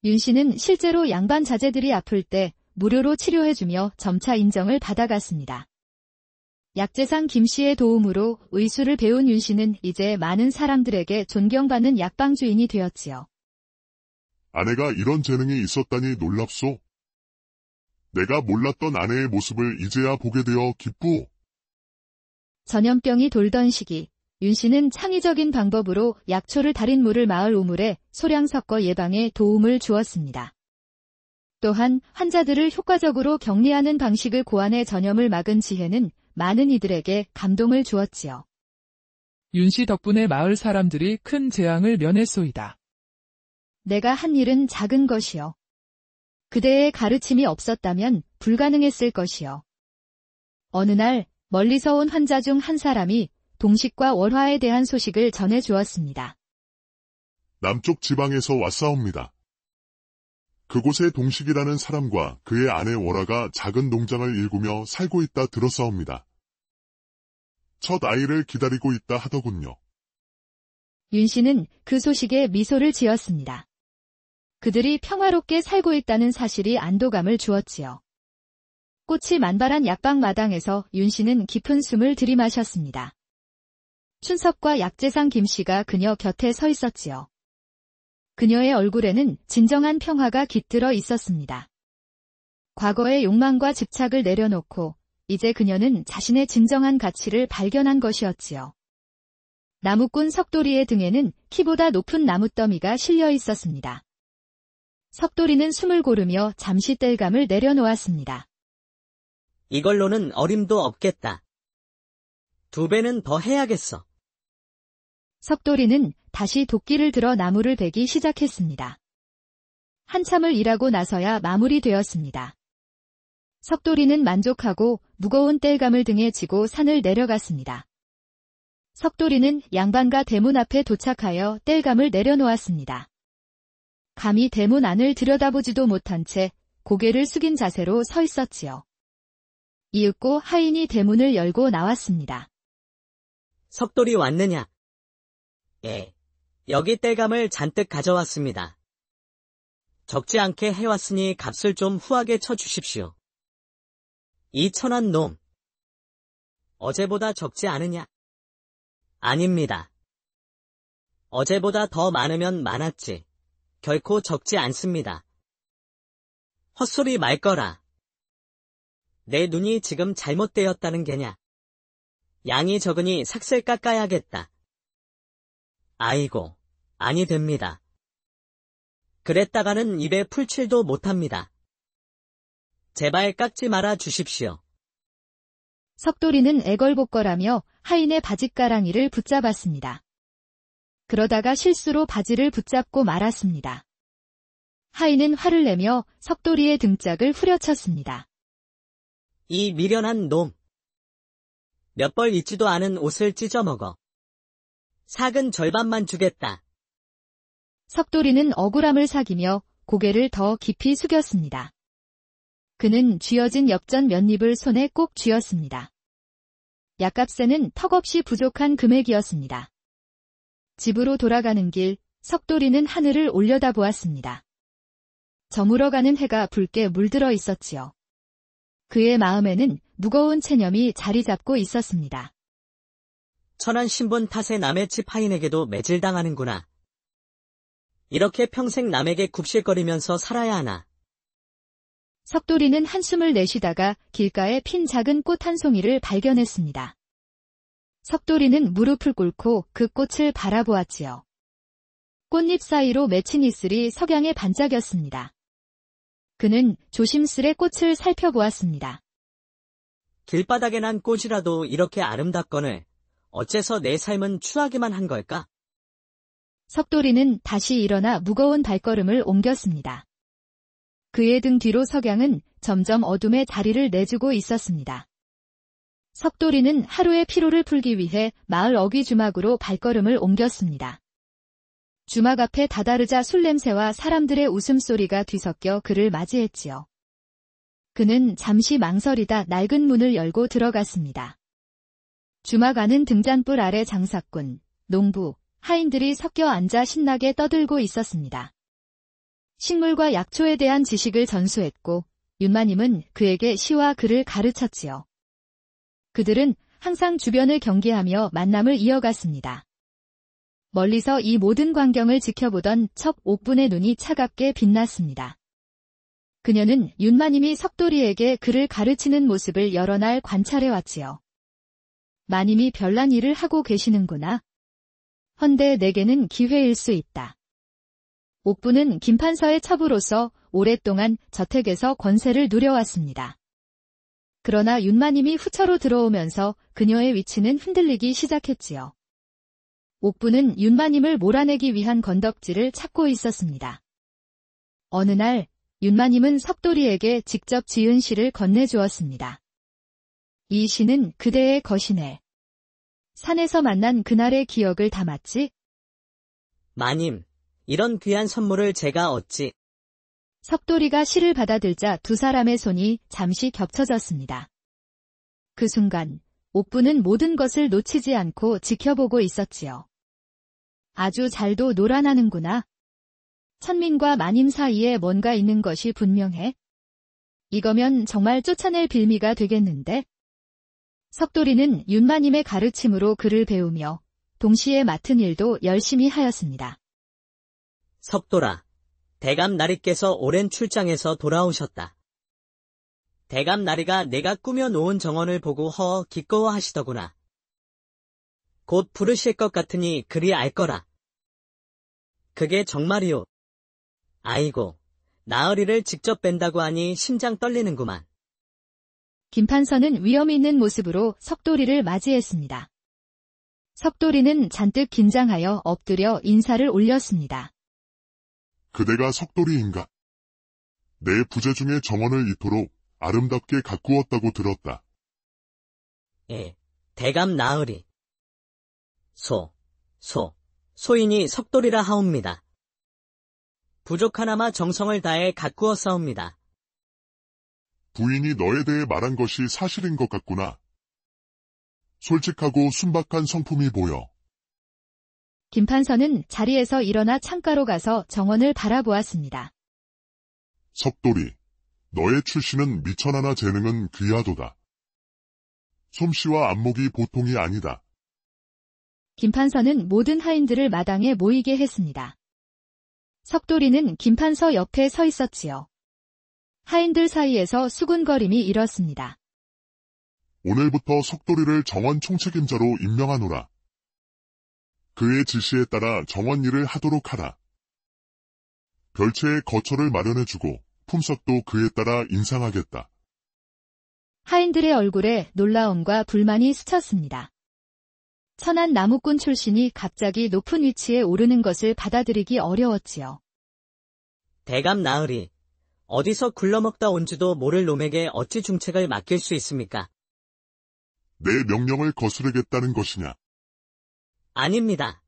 윤 씨는 실제로 양반 자제들이 아플 때 무료로 치료해주며 점차 인정을 받아갔습니다. 약재상 김 씨의 도움으로 의술을 배운 윤 씨는 이제 많은 사람들에게 존경받는 약방 주인이 되었지요. 아내가 이런 재능이 있었다니 놀랍소. 내가 몰랐던 아내의 모습을 이제야 보게 되어 기쁘오. 전염병이 돌던 시기, 윤 씨는 창의적인 방법으로 약초를 달인 물을 마을 우물에 소량 섞어 예방에 도움을 주었습니다. 또한 환자들을 효과적으로 격리하는 방식을 고안해 전염을 막은 지혜는 많은 이들에게 감동을 주었지요. 윤 씨 덕분에 마을 사람들이 큰 재앙을 면했소이다. 내가 한 일은 작은 것이요. 그대의 가르침이 없었다면 불가능했을 것이요. 어느 날 멀리서 온 환자 중 한 사람이 동식과 월화에 대한 소식을 전해 주었습니다. 남쪽 지방에서 왔사옵니다. 그곳에 동식이라는 사람과 그의 아내 월화가 작은 농장을 일구며 살고 있다 들었사옵니다. 첫 아이를 기다리고 있다 하더군요. 윤 씨는 그 소식에 미소를 지었습니다. 그들이 평화롭게 살고 있다는 사실이 안도감을 주었지요. 꽃이 만발한 약방마당에서 윤 씨는 깊은 숨을 들이마셨습니다. 춘섭과 약재상 김 씨가 그녀 곁에 서 있었지요. 그녀의 얼굴에는 진정한 평화가 깃들어 있었습니다. 과거의 욕망과 집착을 내려놓고 이제 그녀는 자신의 진정한 가치를 발견한 것이었지요. 나무꾼 석돌이의 등에는 키보다 높은 나뭇더미가 실려 있었습니다. 석돌이는 숨을 고르며 잠시 땔감을 내려놓았습니다. 이걸로는 어림도 없겠다. 2배는 더 해야겠어. 석돌이는 다시 도끼를 들어 나무를 베기 시작했습니다. 한참을 일하고 나서야 마무리되었습니다. 석돌이는 만족하고 무거운 땔감을 등에 지고 산을 내려갔습니다. 석돌이는 양반가 대문 앞에 도착하여 땔감을 내려놓았습니다. 감히 대문 안을 들여다보지도 못한 채 고개를 숙인 자세로 서 있었지요. 이윽고 하인이 대문을 열고 나왔습니다. 석돌이 왔느냐? 예, 여기 땔감을 잔뜩 가져왔습니다. 적지 않게 해왔으니 값을 좀 후하게 쳐주십시오. 이 천한 놈. 어제보다 적지 않으냐? 아닙니다. 어제보다 더 많으면 많았지. 결코 적지 않습니다. 헛소리 말거라. 내 눈이 지금 잘못되었다는 게냐? 양이 적으니 삭슬 깎아야겠다. 아이고, 아니 됩니다. 그랬다가는 입에 풀칠도 못합니다. 제발 깎지 말아 주십시오. 석돌이는 애걸복걸하며 하인의 바짓가랑이를 붙잡았습니다. 그러다가 실수로 바지를 붙잡고 말았습니다. 하인은 화를 내며 석돌이의 등짝을 후려쳤습니다. 이 미련한 놈. 몇 벌 있지도 않은 옷을 찢어먹어. 삭은 절반만 주겠다. 석돌이는 억울함을 사기며 고개를 더 깊이 숙였습니다. 그는 쥐어진 엽전 몇 입을 손에 꼭 쥐었습니다. 약값에는 턱없이 부족한 금액이었습니다. 집으로 돌아가는 길, 석돌이는 하늘을 올려다보았습니다. 저물어가는 해가 붉게 물들어 있었지요. 그의 마음에는 무거운 체념이 자리 잡고 있었습니다. 천한 신분 탓에 남의 집 하인에게도 매질당하는구나. 이렇게 평생 남에게 굽실거리면서 살아야 하나. 석돌이는 한숨을 내쉬다가 길가에 핀 작은 꽃 한 송이를 발견했습니다. 석돌이는 무릎을 꿇고 그 꽃을 바라보았지요. 꽃잎 사이로 맺힌 이슬이 석양에 반짝였습니다. 그는 조심스레 꽃을 살펴보았습니다. 길바닥에 난 꽃이라도 이렇게 아름답거늘 어째서 내 삶은 추하기만 한 걸까? 석돌이는 다시 일어나 무거운 발걸음을 옮겼습니다. 그의 등 뒤로 석양은 점점 어둠에 자리를 내주고 있었습니다. 석돌이는 하루의 피로를 풀기 위해 마을 어귀 주막으로 발걸음을 옮겼습니다. 주막 앞에 다다르자 술 냄새와 사람들의 웃음소리가 뒤섞여 그를 맞이했지요. 그는 잠시 망설이다 낡은 문을 열고 들어갔습니다. 주막 안은 등잔불 아래 장사꾼, 농부, 하인들이 섞여 앉아 신나게 떠들고 있었습니다. 식물과 약초에 대한 지식을 전수했고 윤마님은 그에게 시와 글을 가르쳤지요. 그들은 항상 주변을 경계하며 만남을 이어갔습니다. 멀리서 이 모든 광경을 지켜보던 척 옥분의 눈이 차갑게 빛났습니다. 그녀는 윤마님이 석돌이에게 글을 가르치는 모습을 여러 날 관찰해왔지요. 마님이 별난 일을 하고 계시는구나. 헌데 내게는 기회일 수 있다. 옥부는 김판서의 첩으로서 오랫동안 저택에서 권세를 누려왔습니다. 그러나 윤마님이 후처로 들어오면서 그녀의 위치는 흔들리기 시작했지요. 옥부는 윤마님을 몰아내기 위한 건덕지를 찾고 있었습니다. 어느 날 윤마님은 석돌이에게 직접 지은 시를 건네주었습니다. 이 시는 그대의 것이네. 산에서 만난 그날의 기억을 담았지? 마님, 이런 귀한 선물을 제가 어찌... 석돌이가 시를 받아들자 두 사람의 손이 잠시 겹쳐졌습니다. 그 순간 옥부는 모든 것을 놓치지 않고 지켜보고 있었지요. 아주 잘도 놀아나는구나. 천민과 마님 사이에 뭔가 있는 것이 분명해. 이거면 정말 쫓아낼 빌미가 되겠는데? 석돌이는 윤마님의 가르침으로 글을 배우며 동시에 맡은 일도 열심히 하였습니다. 석돌아, 대감 나리께서 오랜 출장에서 돌아오셨다. 대감 나리가 내가 꾸며놓은 정원을 보고 허 기꺼워하시더구나. 곧 부르실 것 같으니 그리 알 거라. 그게 정말이오. 아이고, 나으리를 직접 뵌다고 하니 심장 떨리는구만. 김판서는 위험 있는 모습으로 석돌이를 맞이했습니다. 석돌이는 잔뜩 긴장하여 엎드려 인사를 올렸습니다. 그대가 석돌이인가? 내 부재 중에 정원을 이토록 아름답게 가꾸었다고 들었다. 예, 대감 나으리. 소인이 석돌이라 하옵니다. 부족 하나마 정성을 다해 가꾸었사옵니다. 부인이 너에 대해 말한 것이 사실인 것 같구나. 솔직하고 순박한 성품이 보여. 김판서는 자리에서 일어나 창가로 가서 정원을 바라보았습니다. 석돌이, 너의 출신은 미천하나 재능은 귀하도다. 솜씨와 안목이 보통이 아니다. 김판서는 모든 하인들을 마당에 모이게 했습니다. 석돌이는 김판서 옆에 서 있었지요. 하인들 사이에서 수군거림이 일었습니다. 오늘부터 석돌이를 정원 총책임자로 임명하노라. 그의 지시에 따라 정원 일을 하도록 하라. 별채에 거처를 마련해주고 품삯도 그에 따라 인상하겠다. 하인들의 얼굴에 놀라움과 불만이 스쳤습니다. 천한 나무꾼 출신이 갑자기 높은 위치에 오르는 것을 받아들이기 어려웠지요. 대감 나으리, 어디서 굴러먹다 온지도 모를 놈에게 어찌 중책을 맡길 수 있습니까? 내 명령을 거스르겠다는 것이냐? 아닙니다.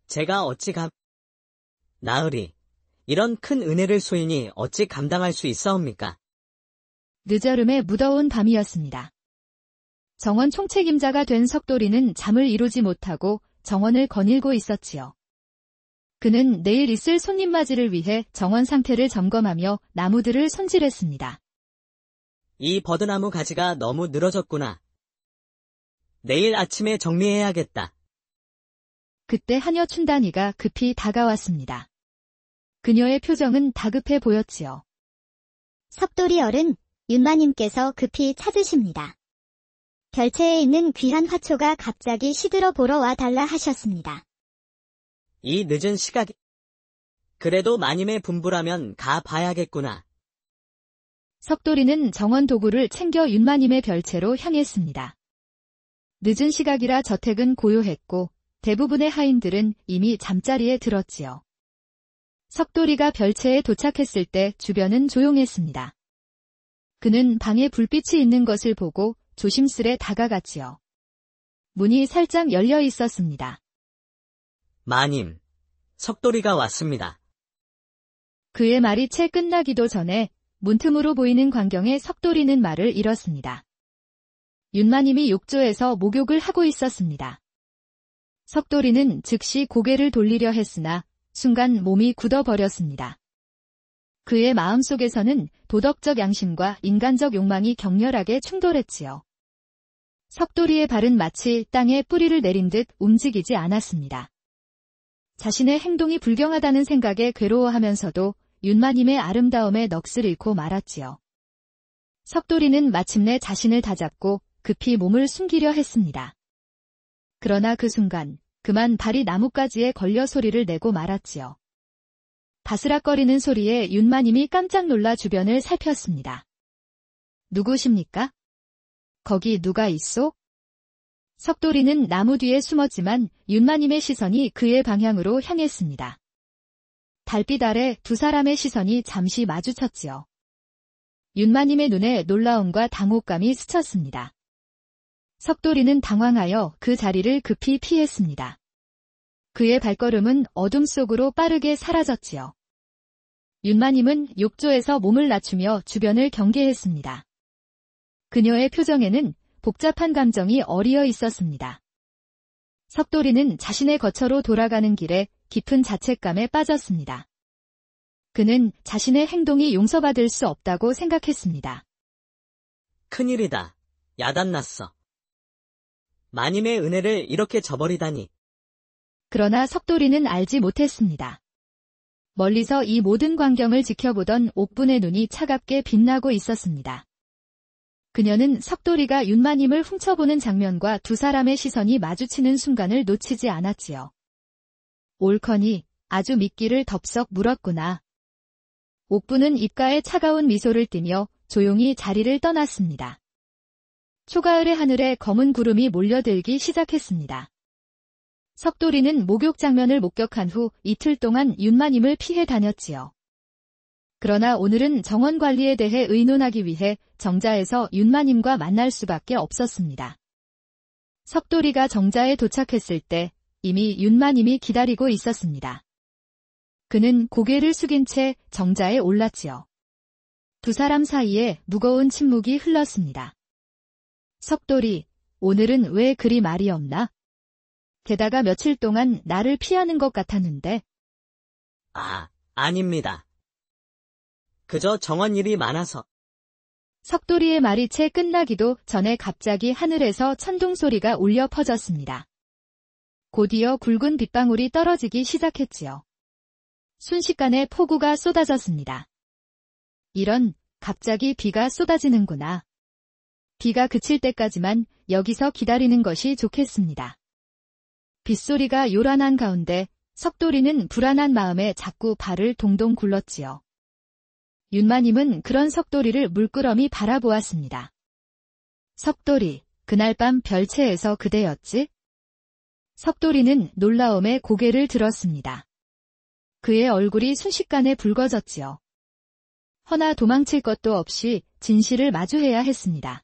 제가 어찌 나으리, 이런 큰 은혜를 소인이 어찌 감당할 수 있사옵니까? 늦여름의 무더운 밤이었습니다. 정원 총책임자가 된 석돌이는 잠을 이루지 못하고 정원을 거닐고 있었지요. 그는 내일 있을 손님 맞이를 위해 정원 상태를 점검하며 나무들을 손질했습니다. 이 버드나무 가지가 너무 늘어졌구나. 내일 아침에 정리해야겠다. 그때 하녀 춘단이가 급히 다가왔습니다. 그녀의 표정은 다급해 보였지요. 석돌이 어른, 윤마님께서 급히 찾으십니다. 별채에 있는 귀한 화초가 갑자기 시들어 보러 와달라 하셨습니다. 이 늦은 시각이... 그래도 마님의 분부라면 가봐야겠구나. 석돌이는 정원 도구를 챙겨 윤마님의 별채로 향했습니다. 늦은 시각이라 저택은 고요했고 대부분의 하인들은 이미 잠자리에 들었지요. 석돌이가 별채에 도착했을 때 주변은 조용했습니다. 그는 방에 불빛이 있는 것을 보고 조심스레 다가갔지요. 문이 살짝 열려 있었습니다. 마님, 석돌이가 왔습니다. 그의 말이 채 끝나기도 전에 문틈으로 보이는 광경에 석돌이는 말을 잃었습니다. 윤마님이 욕조에서 목욕을 하고 있었습니다. 석돌이는 즉시 고개를 돌리려 했으나 순간 몸이 굳어버렸습니다. 그의 마음속에서는 도덕적 양심과 인간적 욕망이 격렬하게 충돌했지요. 석돌이의 발은 마치 땅에 뿌리를 내린 듯 움직이지 않았습니다. 자신의 행동이 불경하다는 생각에 괴로워하면서도 윤마님의 아름다움에 넋을 잃고 말았지요. 석돌이는 마침내 자신을 다잡고 급히 몸을 숨기려 했습니다. 그러나 그 순간 그만 발이 나뭇가지에 걸려 소리를 내고 말았지요. 바스락거리는 소리에 윤마님이 깜짝 놀라 주변을 살폈습니다. 누구십니까? 거기 누가 있소? 석돌이는 나무 뒤에 숨었지만 윤마님의 시선이 그의 방향으로 향했습니다. 달빛 아래 두 사람의 시선이 잠시 마주쳤지요. 윤마님의 눈에 놀라움과 당혹감이 스쳤습니다. 석돌이는 당황하여 그 자리를 급히 피했습니다. 그의 발걸음은 어둠 속으로 빠르게 사라졌지요. 윤마님은 욕조에서 몸을 낮추며 주변을 경계했습니다. 그녀의 표정에는 복잡한 감정이 어리어 있었습니다. 석돌이는 자신의 거처로 돌아가는 길에 깊은 자책감에 빠졌습니다. 그는 자신의 행동이 용서받을 수 없다고 생각했습니다. 큰일이다. 야단났어. 마님의 은혜를 이렇게 저버리다니. 그러나 석돌이는 알지 못했습니다. 멀리서 이 모든 광경을 지켜보던 옥분의 눈이 차갑게 빛나고 있었습니다. 그녀는 석돌이가 윤마님을 훔쳐보는 장면과 두 사람의 시선이 마주치는 순간을 놓치지 않았지요. 옳거니 아주 미끼를 덥석 물었구나. 옥분은 입가에 차가운 미소를 띠며 조용히 자리를 떠났습니다. 초가을의 하늘에 검은 구름이 몰려들기 시작했습니다. 석돌이는 목욕 장면을 목격한 후 이틀 동안 윤마님을 피해 다녔지요. 그러나 오늘은 정원 관리에 대해 의논하기 위해 정자에서 윤마님과 만날 수밖에 없었습니다. 석돌이가 정자에 도착했을 때 이미 윤마님이 기다리고 있었습니다. 그는 고개를 숙인 채 정자에 올랐지요. 두 사람 사이에 무거운 침묵이 흘렀습니다. 석돌이, 오늘은 왜 그리 말이 없나? 게다가 며칠 동안 나를 피하는 것 같았는데. 아닙니다. 그저 정원 일이 많아서. 석돌이의 말이 채 끝나기도 전에 갑자기 하늘에서 천둥 소리가 울려 퍼졌습니다. 곧이어 굵은 빗방울이 떨어지기 시작했지요. 순식간에 폭우가 쏟아졌습니다. 이런, 갑자기 비가 쏟아지는구나. 비가 그칠 때까지만 여기서 기다리는 것이 좋겠습니다. 빗소리가 요란한 가운데 석돌이는 불안한 마음에 자꾸 발을 동동 굴렀지요. 윤마님은 그런 석돌이를 물끄러미 바라보았습니다. 석돌이, 그날 밤 별채에서 그대였지? 석돌이는 놀라움에 고개를 들었습니다. 그의 얼굴이 순식간에 붉어졌지요. 허나 도망칠 것도 없이 진실을 마주해야 했습니다.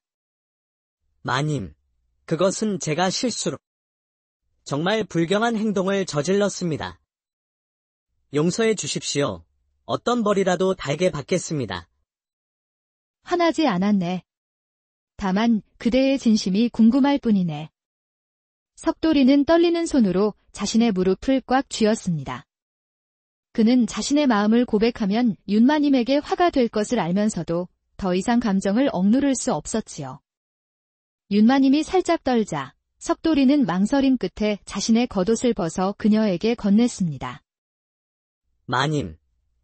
마님, 그것은 제가 실수로 정말 불경한 행동을 저질렀습니다. 용서해 주십시오. 어떤 벌이라도 달게 받겠습니다. 화나지 않았네. 다만 그대의 진심이 궁금할 뿐이네. 석돌이는 떨리는 손으로 자신의 무릎을 꽉 쥐었습니다. 그는 자신의 마음을 고백하면 윤마님에게 화가 될 것을 알면서도 더 이상 감정을 억누를 수 없었지요. 윤마님이 살짝 떨자 석돌이는 망설임 끝에 자신의 겉옷을 벗어 그녀에게 건넸습니다. 마님,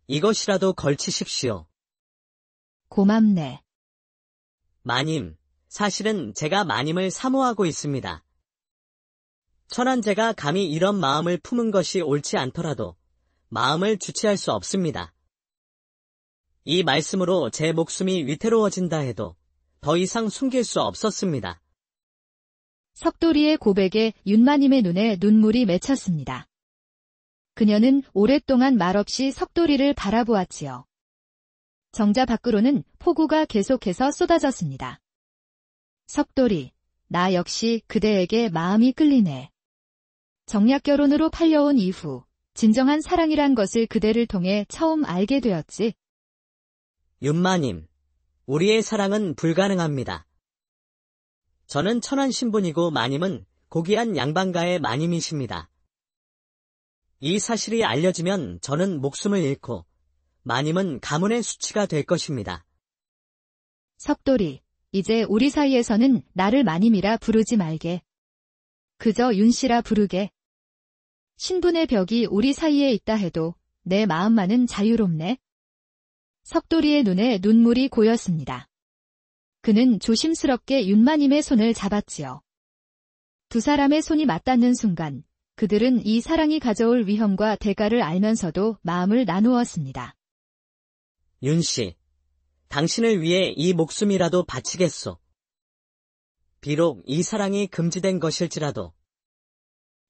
이것이라도 걸치십시오. 고맙네. 마님, 사실은 제가 마님을 사모하고 있습니다. 천한제가 감히 이런 마음을 품은 것이 옳지 않더라도 마음을 주체할 수 없습니다. 이 말씀으로 제 목숨이 위태로워진다 해도 더 이상 숨길 수 없었습니다. 석돌이의 고백에 윤마님의 눈에 눈물이 맺혔습니다. 그녀는 오랫동안 말없이 석돌이를 바라보았지요. 정자 밖으로는 폭우가 계속해서 쏟아졌습니다. 석돌이, 나 역시 그대에게 마음이 끌리네. 정략 결혼으로 팔려온 이후 진정한 사랑이란 것을 그대를 통해 처음 알게 되었지. 윤마님, 우리의 사랑은 불가능합니다. 저는 천한 신분이고 마님은 고귀한 양반가의 마님이십니다. 이 사실이 알려지면 저는 목숨을 잃고 마님은 가문의 수치가 될 것입니다. 석돌이, 이제 우리 사이에서는 나를 마님이라 부르지 말게. 그저 윤씨라 부르게. 신분의 벽이 우리 사이에 있다 해도 내 마음만은 자유롭네. 석돌이의 눈에 눈물이 고였습니다. 그는 조심스럽게 윤마님의 손을 잡았지요. 두 사람의 손이 맞닿는 순간 그들은 이 사랑이 가져올 위험과 대가를 알면서도 마음을 나누었습니다. 윤씨, 당신을 위해 이 목숨이라도 바치겠소. 비록 이 사랑이 금지된 것일지라도.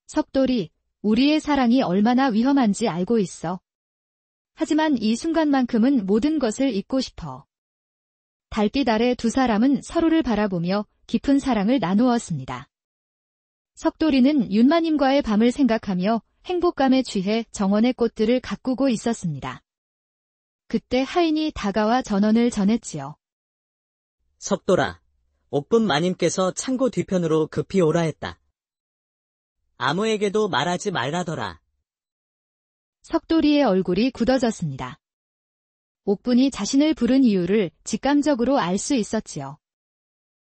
석돌이, 우리의 사랑이 얼마나 위험한지 알고 있어. 하지만 이 순간만큼은 모든 것을 잊고 싶어. 달빛 아래 두 사람은 서로를 바라보며 깊은 사랑을 나누었습니다. 석돌이는 윤마님과의 밤을 생각하며 행복감에 취해 정원의 꽃들을 가꾸고 있었습니다. 그때 하인이 다가와 전언을 전했지요. 석돌아, 옥분 마님께서 창고 뒤편으로 급히 오라 했다. 아무에게도 말하지 말라더라. 석돌이의 얼굴이 굳어졌습니다. 옥분이 자신을 부른 이유를 직감적으로 알 수 있었지요.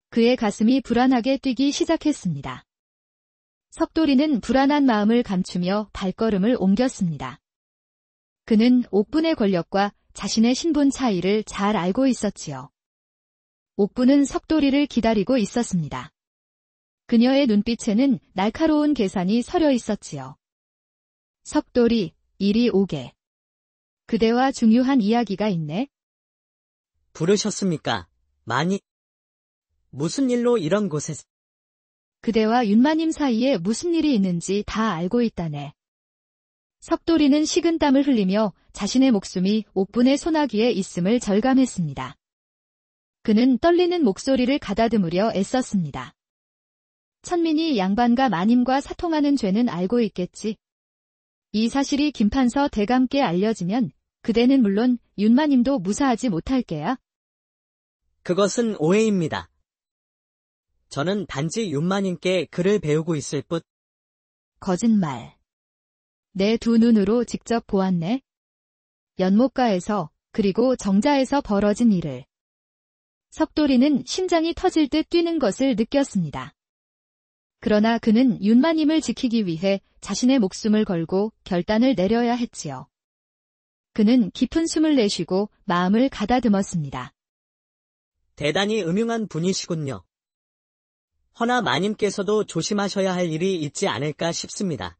그의 가슴이 불안하게 뛰기 시작했습니다. 석돌이는 불안한 마음을 감추며 발걸음을 옮겼습니다. 그는 옥분의 권력과 자신의 신분 차이를 잘 알고 있었지요. 옥분은 석돌이를 기다리고 있었습니다. 그녀의 눈빛에는 날카로운 계산이 서려 있었지요. 석돌이, 이리 오게. 그대와 중요한 이야기가 있네. 부르셨습니까? 많이. 무슨 일로 이런 곳에... 그대와 윤마님 사이에 무슨 일이 있는지 다 알고 있다네. 석돌이는 식은땀을 흘리며 자신의 목숨이 옥분의 소나기에 있음을 절감했습니다. 그는 떨리는 목소리를 가다듬으려 애썼습니다. 천민이 양반과 마님과 사통하는 죄는 알고 있겠지. 이 사실이 김판서 대감께 알려지면 그대는 물론 윤마님도 무사하지 못할 게야. 그것은 오해입니다. 저는 단지 윤마님께 글을 배우고 있을 뿐. 거짓말. 내 두 눈으로 직접 보았네. 연못가에서 그리고 정자에서 벌어진 일을. 석돌이는 심장이 터질 듯 뛰는 것을 느꼈습니다. 그러나 그는 윤마님을 지키기 위해 자신의 목숨을 걸고 결단을 내려야 했지요. 그는 깊은 숨을 내쉬고 마음을 가다듬었습니다. 대단히 음흉한 분이시군요. 허나 마님께서도 조심하셔야 할 일이 있지 않을까 싶습니다.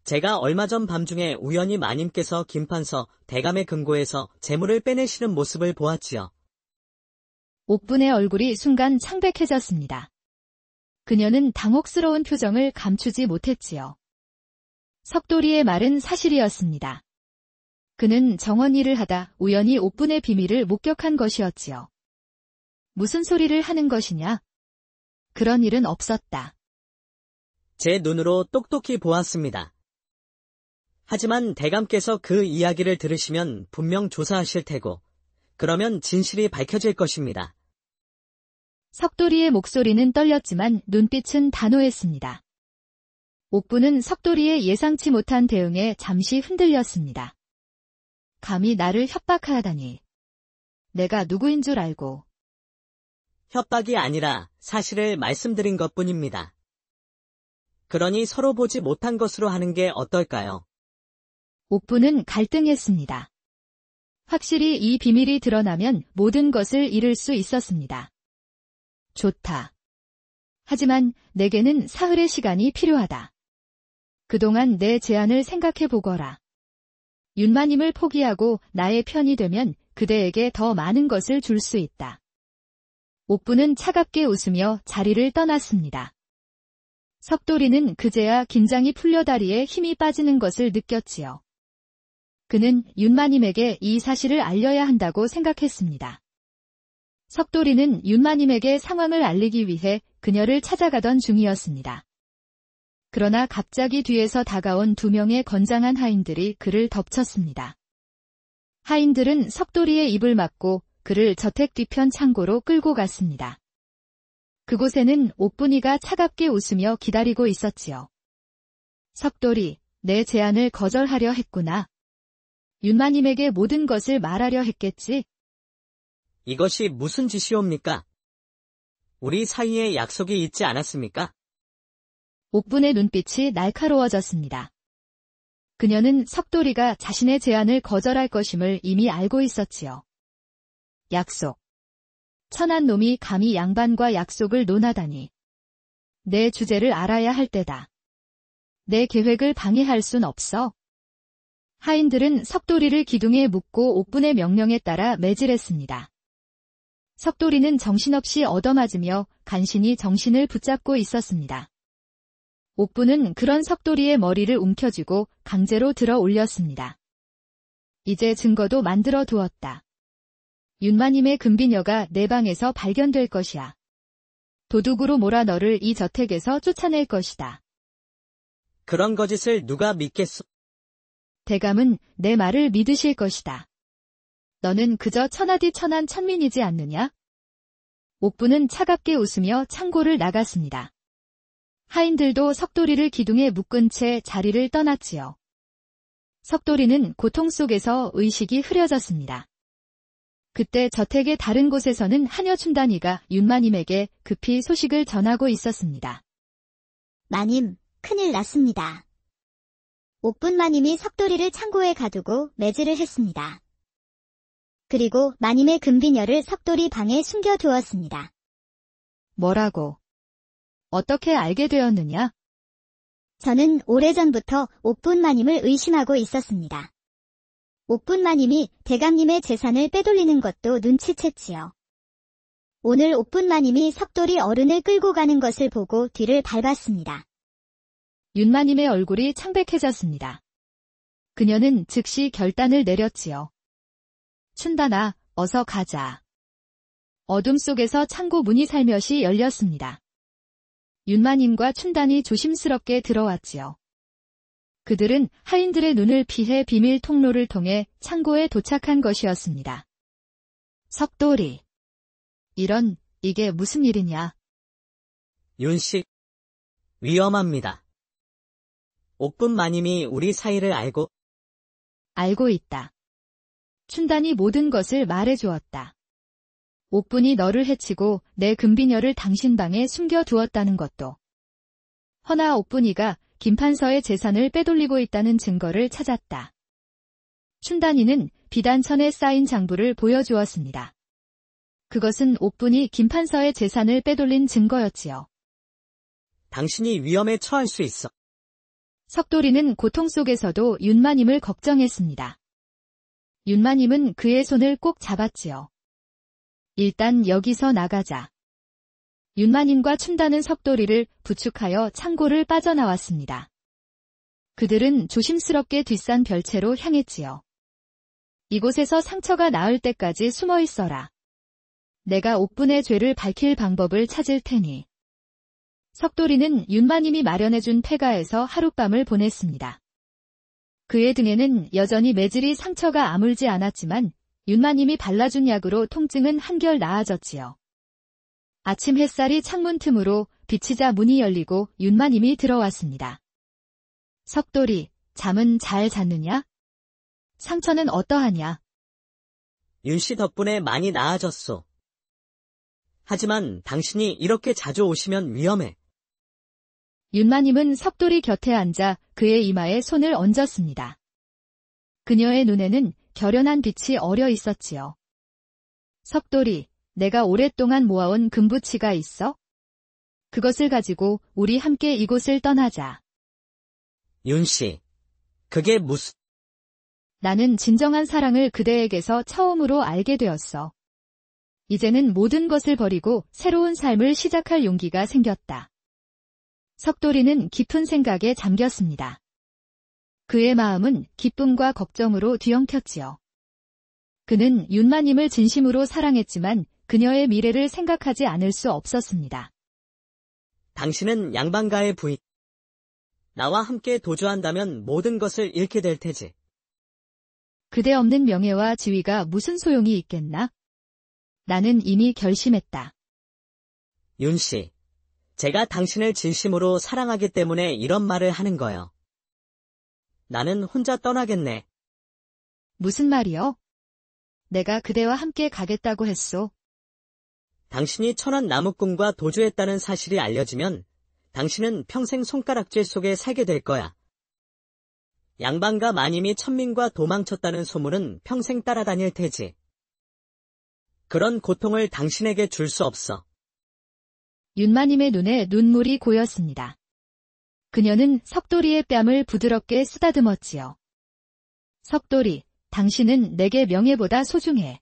제가 얼마 전 밤중에 우연히 마님께서 김판서 대감의 금고에서 재물을 빼내시는 모습을 보았지요. 옥분의 얼굴이 순간 창백해졌습니다. 그녀는 당혹스러운 표정을 감추지 못했지요. 석돌이의 말은 사실이었습니다. 그는 정원 일을 하다 우연히 옥분의 비밀을 목격한 것이었지요. 무슨 소리를 하는 것이냐? 그런 일은 없었다. 제 눈으로 똑똑히 보았습니다. 하지만 대감께서 그 이야기를 들으시면 분명 조사하실 테고, 그러면 진실이 밝혀질 것입니다. 석돌이의 목소리는 떨렸지만 눈빛은 단호했습니다. 옥분은 석돌이의 예상치 못한 대응에 잠시 흔들렸습니다. 감히 나를 협박하다니. 내가 누구인 줄 알고. 협박이 아니라 사실을 말씀드린 것뿐입니다. 그러니 서로 보지 못한 것으로 하는 게 어떨까요? 옥분은 갈등했습니다. 확실히 이 비밀이 드러나면 모든 것을 잃을 수 있었습니다. 좋다. 하지만 내게는 사흘의 시간이 필요하다. 그동안 내 제안을 생각해 보거라. 윤마님을 포기하고 나의 편이 되면 그대에게 더 많은 것을 줄 수 있다. 옥분은 차갑게 웃으며 자리를 떠났습니다. 석돌이는 그제야 긴장이 풀려 다리에 힘이 빠지는 것을 느꼈지요. 그는 윤마님에게 이 사실을 알려야 한다고 생각했습니다. 석돌이는 윤마님에게 상황을 알리기 위해 그녀를 찾아가던 중이었습니다. 그러나 갑자기 뒤에서 다가온 두 명의 건장한 하인들이 그를 덮쳤습니다. 하인들은 석돌이의 입을 막고 그를 저택 뒤편 창고로 끌고 갔습니다. 그곳에는 옥분이가 차갑게 웃으며 기다리고 있었지요. 석돌이, 내 제안을 거절하려 했구나. 윤마님에게 모든 것을 말하려 했겠지? 이것이 무슨 짓이옵니까? 우리 사이에 약속이 있지 않았습니까? 옥분의 눈빛이 날카로워졌습니다. 그녀는 석돌이가 자신의 제안을 거절할 것임을 이미 알고 있었지요. 약속. 천한 놈이 감히 양반과 약속을 논하다니. 내 주제를 알아야 할 때다. 내 계획을 방해할 순 없어. 하인들은 석돌이를 기둥에 묶고 옥분의 명령에 따라 매질했습니다. 석돌이는 정신없이 얻어맞으며 간신히 정신을 붙잡고 있었습니다. 옥분은 그런 석돌이의 머리를 움켜쥐고 강제로 들어 올렸습니다. 이제 증거도 만들어 두었다. 윤마님의 금비녀가 내 방에서 발견될 것이야. 도둑으로 몰아 너를 이 저택에서 쫓아낼 것이다. 그런 거짓을 누가 믿겠소? 대감은 내 말을 믿으실 것이다. 너는 그저 천하디 천한 천민이지 않느냐? 옥부는 차갑게 웃으며 창고를 나갔습니다. 하인들도 석돌이를 기둥에 묶은 채 자리를 떠났지요. 석돌이는 고통 속에서 의식이 흐려졌습니다. 그때 저택의 다른 곳에서는 하녀 춘단이가 윤마님에게 급히 소식을 전하고 있었습니다. 마님, 큰일 났습니다. 옥분 마님이 석돌이를 창고에 가두고 매질을 했습니다. 그리고 마님의 금비녀를 석돌이 방에 숨겨두었습니다. 뭐라고? 어떻게 알게 되었느냐? 저는 오래전부터 옥분 마님을 의심하고 있었습니다. 옥분 마님이 대감님의 재산을 빼돌리는 것도 눈치챘지요. 오늘 옥분 마님이 석돌이 어른을 끌고 가는 것을 보고 뒤를 밟았습니다. 윤마님의 얼굴이 창백해졌습니다. 그녀는 즉시 결단을 내렸지요. 춘단아, 어서 가자. 어둠 속에서 창고 문이 살며시 열렸습니다. 윤마님과 춘단이 조심스럽게 들어왔지요. 그들은 하인들의 눈을 피해 비밀 통로를 통해 창고에 도착한 것이었습니다. 석돌이. 이게 무슨 일이냐? 윤씨, 위험합니다. 옥분 마님이 우리 사이를 알고 있다. 춘단이 모든 것을 말해주었다. 옥분이 너를 해치고 내 금비녀를 당신 방에 숨겨두었다는 것도. 허나 옥분이가 김판서의 재산을 빼돌리고 있다는 증거를 찾았다. 춘단이는 비단천에 쌓인 장부를 보여주었습니다. 그것은 옥분이 김판서의 재산을 빼돌린 증거였지요. 당신이 위험에 처할 수 있어. 석돌이는 고통 속에서도 윤마님을 걱정했습니다. 윤마님은 그의 손을 꼭 잡았지요. 일단 여기서 나가자. 윤마님과 춘단은 석돌이를 부축하여 창고를 빠져나왔습니다. 그들은 조심스럽게 뒷산 별채로 향했지요. 이곳에서 상처가 나을 때까지 숨어 있어라. 내가 옥분의 죄를 밝힐 방법을 찾을 테니. 석돌이는 윤마님이 마련해준 폐가에서 하룻밤을 보냈습니다. 그의 등에는 여전히 매질이 상처가 아물지 않았지만 윤마님이 발라준 약으로 통증은 한결 나아졌지요. 아침 햇살이 창문 틈으로 비치자 문이 열리고 윤마님이 들어왔습니다. 석돌이, 잠은 잘 잤느냐? 상처는 어떠하냐? 윤씨 덕분에 많이 나아졌소. 하지만 당신이 이렇게 자주 오시면 위험해. 윤마님은 석돌이 곁에 앉아 그의 이마에 손을 얹었습니다. 그녀의 눈에는 결연한 빛이 어려 있었지요. 석돌이, 내가 오랫동안 모아온 금부치가 있어? 그것을 가지고 우리 함께 이곳을 떠나자. 윤씨, 그게 무슨... 나는 진정한 사랑을 그대에게서 처음으로 알게 되었어. 이제는 모든 것을 버리고 새로운 삶을 시작할 용기가 생겼다. 석돌이는 깊은 생각에 잠겼습니다. 그의 마음은 기쁨과 걱정으로 뒤엉켰지요. 그는 윤마님을 진심으로 사랑했지만 그녀의 미래를 생각하지 않을 수 없었습니다. 당신은 양반가의 부인. 나와 함께 도주한다면 모든 것을 잃게 될 테지. 그대 없는 명예와 지위가 무슨 소용이 있겠나? 나는 이미 결심했다. 윤씨, 제가 당신을 진심으로 사랑하기 때문에 이런 말을 하는 거요. 나는 혼자 떠나겠네. 무슨 말이요? 내가 그대와 함께 가겠다고 했소. 당신이 천안 나무꾼과 도주했다는 사실이 알려지면 당신은 평생 손가락질 속에 살게 될 거야. 양반가 마님이 천민과 도망쳤다는 소문은 평생 따라다닐 테지. 그런 고통을 당신에게 줄 수 없어. 윤마님의 눈에 눈물이 고였습니다. 그녀는 석돌이의 뺨을 부드럽게 쓰다듬었지요. 석돌이, 당신은 내게 명예보다 소중해.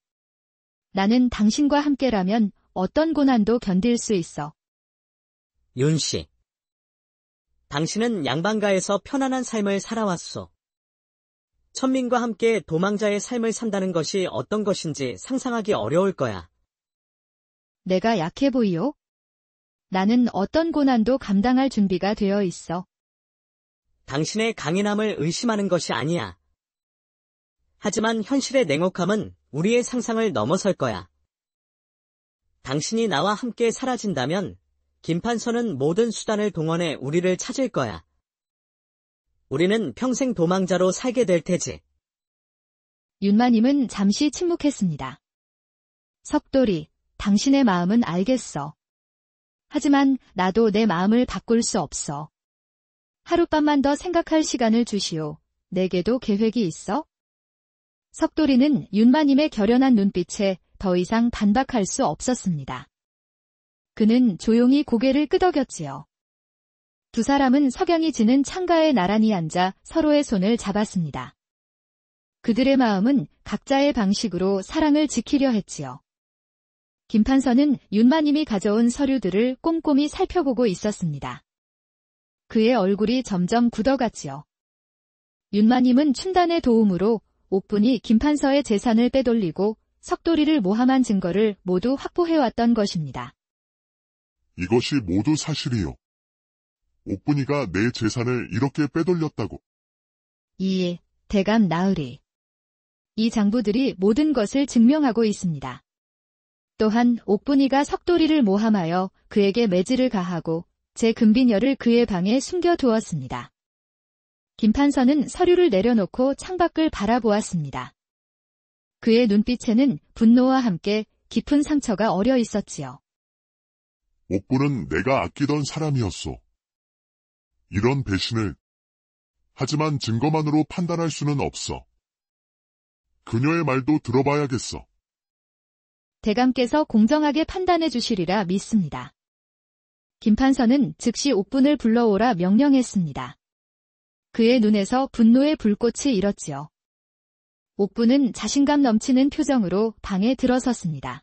나는 당신과 함께라면 어떤 고난도 견딜 수 있어. 윤씨, 당신은 양반가에서 편안한 삶을 살아왔소. 천민과 함께 도망자의 삶을 산다는 것이 어떤 것인지 상상하기 어려울 거야. 내가 약해 보이요? 나는 어떤 고난도 감당할 준비가 되어 있어. 당신의 강인함을 의심하는 것이 아니야. 하지만 현실의 냉혹함은 우리의 상상을 넘어설 거야. 당신이 나와 함께 사라진다면 김판서는 모든 수단을 동원해 우리를 찾을 거야. 우리는 평생 도망자로 살게 될 테지. 윤마님은 잠시 침묵했습니다. 석돌이, 당신의 마음은 알겠어. 하지만 나도 내 마음을 바꿀 수 없어. 하룻밤만 더 생각할 시간을 주시오. 내게도 계획이 있어? 석돌이는 윤마님의 결연한 눈빛에 더 이상 반박할 수 없었습니다. 그는 조용히 고개를 끄덕였지요. 두 사람은 석양이 지는 창가에 나란히 앉아 서로의 손을 잡았습니다. 그들의 마음은 각자의 방식으로 사랑을 지키려 했지요. 김판서는 윤마님이 가져온 서류들을 꼼꼼히 살펴보고 있었습니다. 그의 얼굴이 점점 굳어갔지요. 윤마님은 춘단의 도움으로 옥분이 김판서의 재산을 빼돌리고 석돌이를 모함한 증거를 모두 확보해왔던 것입니다. 이것이 모두 사실이요. 옥분이가 내 재산을 이렇게 빼돌렸다고. 이 대감 나으리. 이 장부들이 모든 것을 증명하고 있습니다. 또한 옥분이가 석돌이를 모함하여 그에게 매질을 가하고 제 금비녀를 그의 방에 숨겨두었습니다. 김판서는 서류를 내려놓고 창밖을 바라보았습니다. 그의 눈빛에는 분노와 함께 깊은 상처가 어려 있었지요. 옥분은 내가 아끼던 사람이었소. 이런 배신을. 하지만 증거만으로 판단할 수는 없어. 그녀의 말도 들어봐야겠어. 대감께서 공정하게 판단해 주시리라 믿습니다. 김판서는 즉시 옥분을 불러오라 명령했습니다. 그의 눈에서 분노의 불꽃이 일었지요. 옥분은 자신감 넘치는 표정으로 방에 들어섰습니다.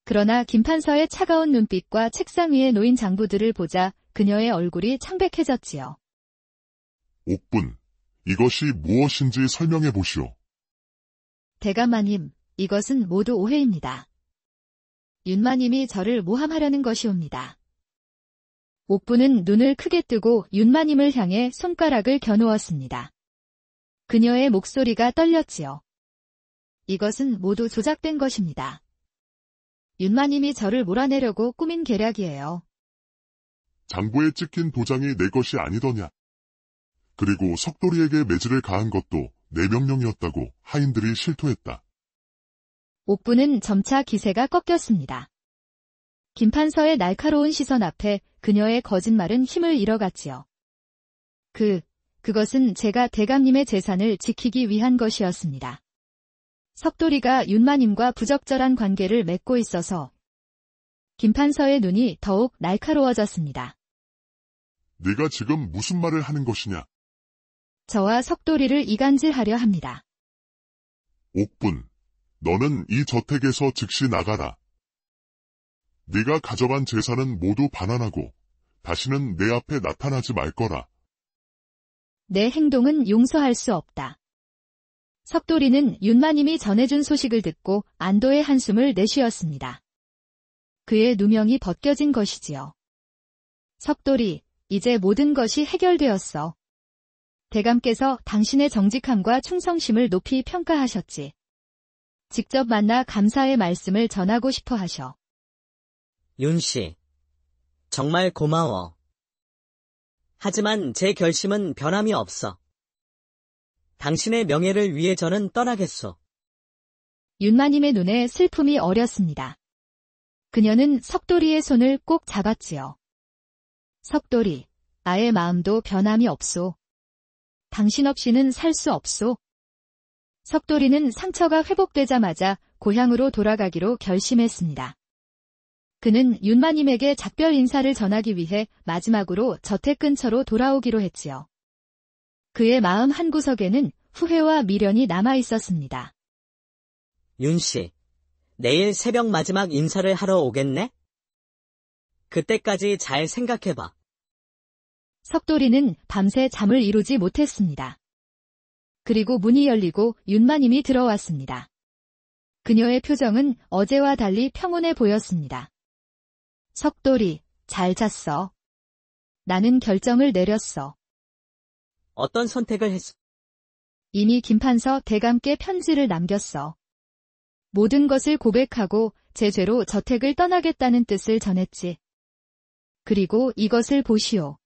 그러나 김판서의 차가운 눈빛과 책상 위에 놓인 장부들을 보자 그녀의 얼굴이 창백해졌지요. 옥분, 이것이 무엇인지 설명해 보시오. 대감마님, 이것은 모두 오해입니다. 윤마님이 저를 모함하려는 것이옵니다. 옥분은 눈을 크게 뜨고 윤마님을 향해 손가락을 겨누었습니다. 그녀의 목소리가 떨렸지요. 이것은 모두 조작된 것입니다. 윤마님이 저를 몰아내려고 꾸민 계략이에요. 장부에 찍힌 도장이 내 것이 아니더냐. 그리고 석돌이에게 매질을 가한 것도 내 명령이었다고 하인들이 실토했다. 옥분은 점차 기세가 꺾였습니다. 김판서의 날카로운 시선 앞에 그녀의 거짓말은 힘을 잃어갔지요. 그것은 제가 대감님의 재산을 지키기 위한 것이었습니다. 석돌이가 윤마님과 부적절한 관계를 맺고 있어서 김판서의 눈이 더욱 날카로워졌습니다. 네가 지금 무슨 말을 하는 것이냐? 저와 석돌이를 이간질하려 합니다. 옥분, 너는 이 저택에서 즉시 나가라. 네가 가져간 재산은 모두 반환하고 다시는 내 앞에 나타나지 말 거라. 내 행동은 용서할 수 없다. 석돌이는 윤마님이 전해준 소식을 듣고 안도의 한숨을 내쉬었습니다. 그의 누명이 벗겨진 것이지요. 석돌이, 이제 모든 것이 해결되었어. 대감께서 당신의 정직함과 충성심을 높이 평가하셨지. 직접 만나 감사의 말씀을 전하고 싶어 하셔. 윤씨, 정말 고마워. 하지만 제 결심은 변함이 없어. 당신의 명예를 위해 저는 떠나겠소. 윤마님의 눈에 슬픔이 어렸습니다. 그녀는 석돌이의 손을 꼭 잡았지요. 석돌이, 나의 마음도 변함이 없소. 당신 없이는 살 수 없소. 석돌이는 상처가 회복되자마자 고향으로 돌아가기로 결심했습니다. 그는 윤마님에게 작별 인사를 전하기 위해 마지막으로 저택 근처로 돌아오기로 했지요. 그의 마음 한구석에는 후회와 미련이 남아 있었습니다. 윤씨, 내일 새벽 마지막 인사를 하러 오겠네? 그때까지 잘 생각해봐. 석돌이는 밤새 잠을 이루지 못했습니다. 그리고 문이 열리고 윤마님이 들어왔습니다. 그녀의 표정은 어제와 달리 평온해 보였습니다. 석돌이, 잘 잤어. 나는 결정을 내렸어. 어떤 선택을 했어? 이미 김판서 대감께 편지를 남겼어. 모든 것을 고백하고 제 죄로 저택을 떠나겠다는 뜻을 전했지. 그리고 이것을 보시오.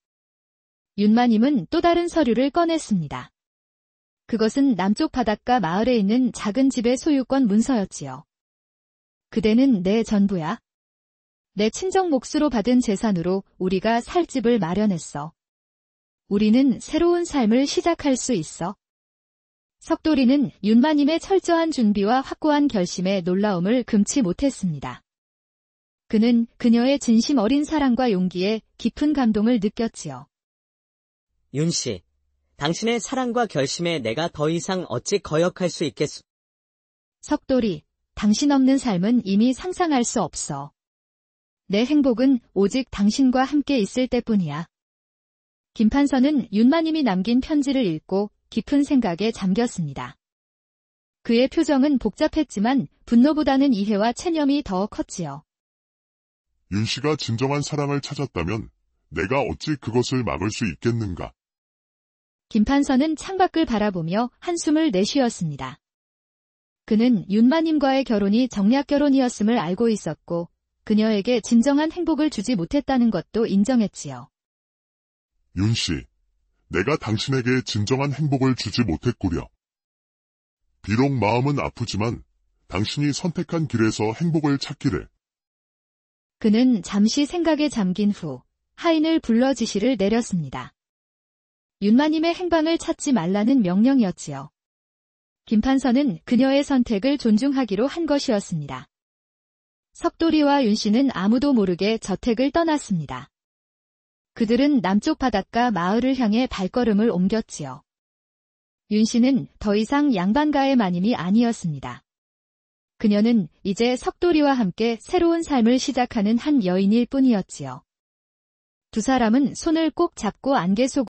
윤마님은 또 다른 서류를 꺼냈습니다. 그것은 남쪽 바닷가 마을에 있는 작은 집의 소유권 문서였지요. 그대는 내 전부야. 내 친정 몫으로 받은 재산으로 우리가 살 집을 마련했어. 우리는 새로운 삶을 시작할 수 있어. 석돌이는 윤마님의 철저한 준비와 확고한 결심에 놀라움을 금치 못했습니다. 그는 그녀의 진심 어린 사랑과 용기에 깊은 감동을 느꼈지요. 윤 씨, 당신의 사랑과 결심에 내가 더 이상 어찌 거역할 수 있겠소? 석돌이, 당신 없는 삶은 이미 상상할 수 없어. 내 행복은 오직 당신과 함께 있을 때뿐이야. 김판서는 윤마님이 남긴 편지를 읽고 깊은 생각에 잠겼습니다. 그의 표정은 복잡했지만 분노보다는 이해와 체념이 더 컸지요. 윤 씨가 진정한 사랑을 찾았다면 내가 어찌 그것을 막을 수 있겠는가? 김판서는 창밖을 바라보며 한숨을 내쉬었습니다. 그는 윤마님과의 결혼이 정략 결혼이었음을 알고 있었고 그녀에게 진정한 행복을 주지 못했다는 것도 인정했지요. 윤 씨, 내가 당신에게 진정한 행복을 주지 못했구려. 비록 마음은 아프지만 당신이 선택한 길에서 행복을 찾기를. 그는 잠시 생각에 잠긴 후 하인을 불러 지시를 내렸습니다. 윤마님의 행방을 찾지 말라는 명령이었지요. 김판서는 그녀의 선택을 존중하기로 한 것이었습니다. 석돌이와 윤 씨는 아무도 모르게 저택을 떠났습니다. 그들은 남쪽 바닷가 마을을 향해 발걸음을 옮겼지요. 윤 씨는 더 이상 양반가의 마님이 아니었습니다. 그녀는 이제 석돌이와 함께 새로운 삶을 시작하는 한 여인일 뿐이었지요. 두 사람은 손을 꼭 잡고 안개 속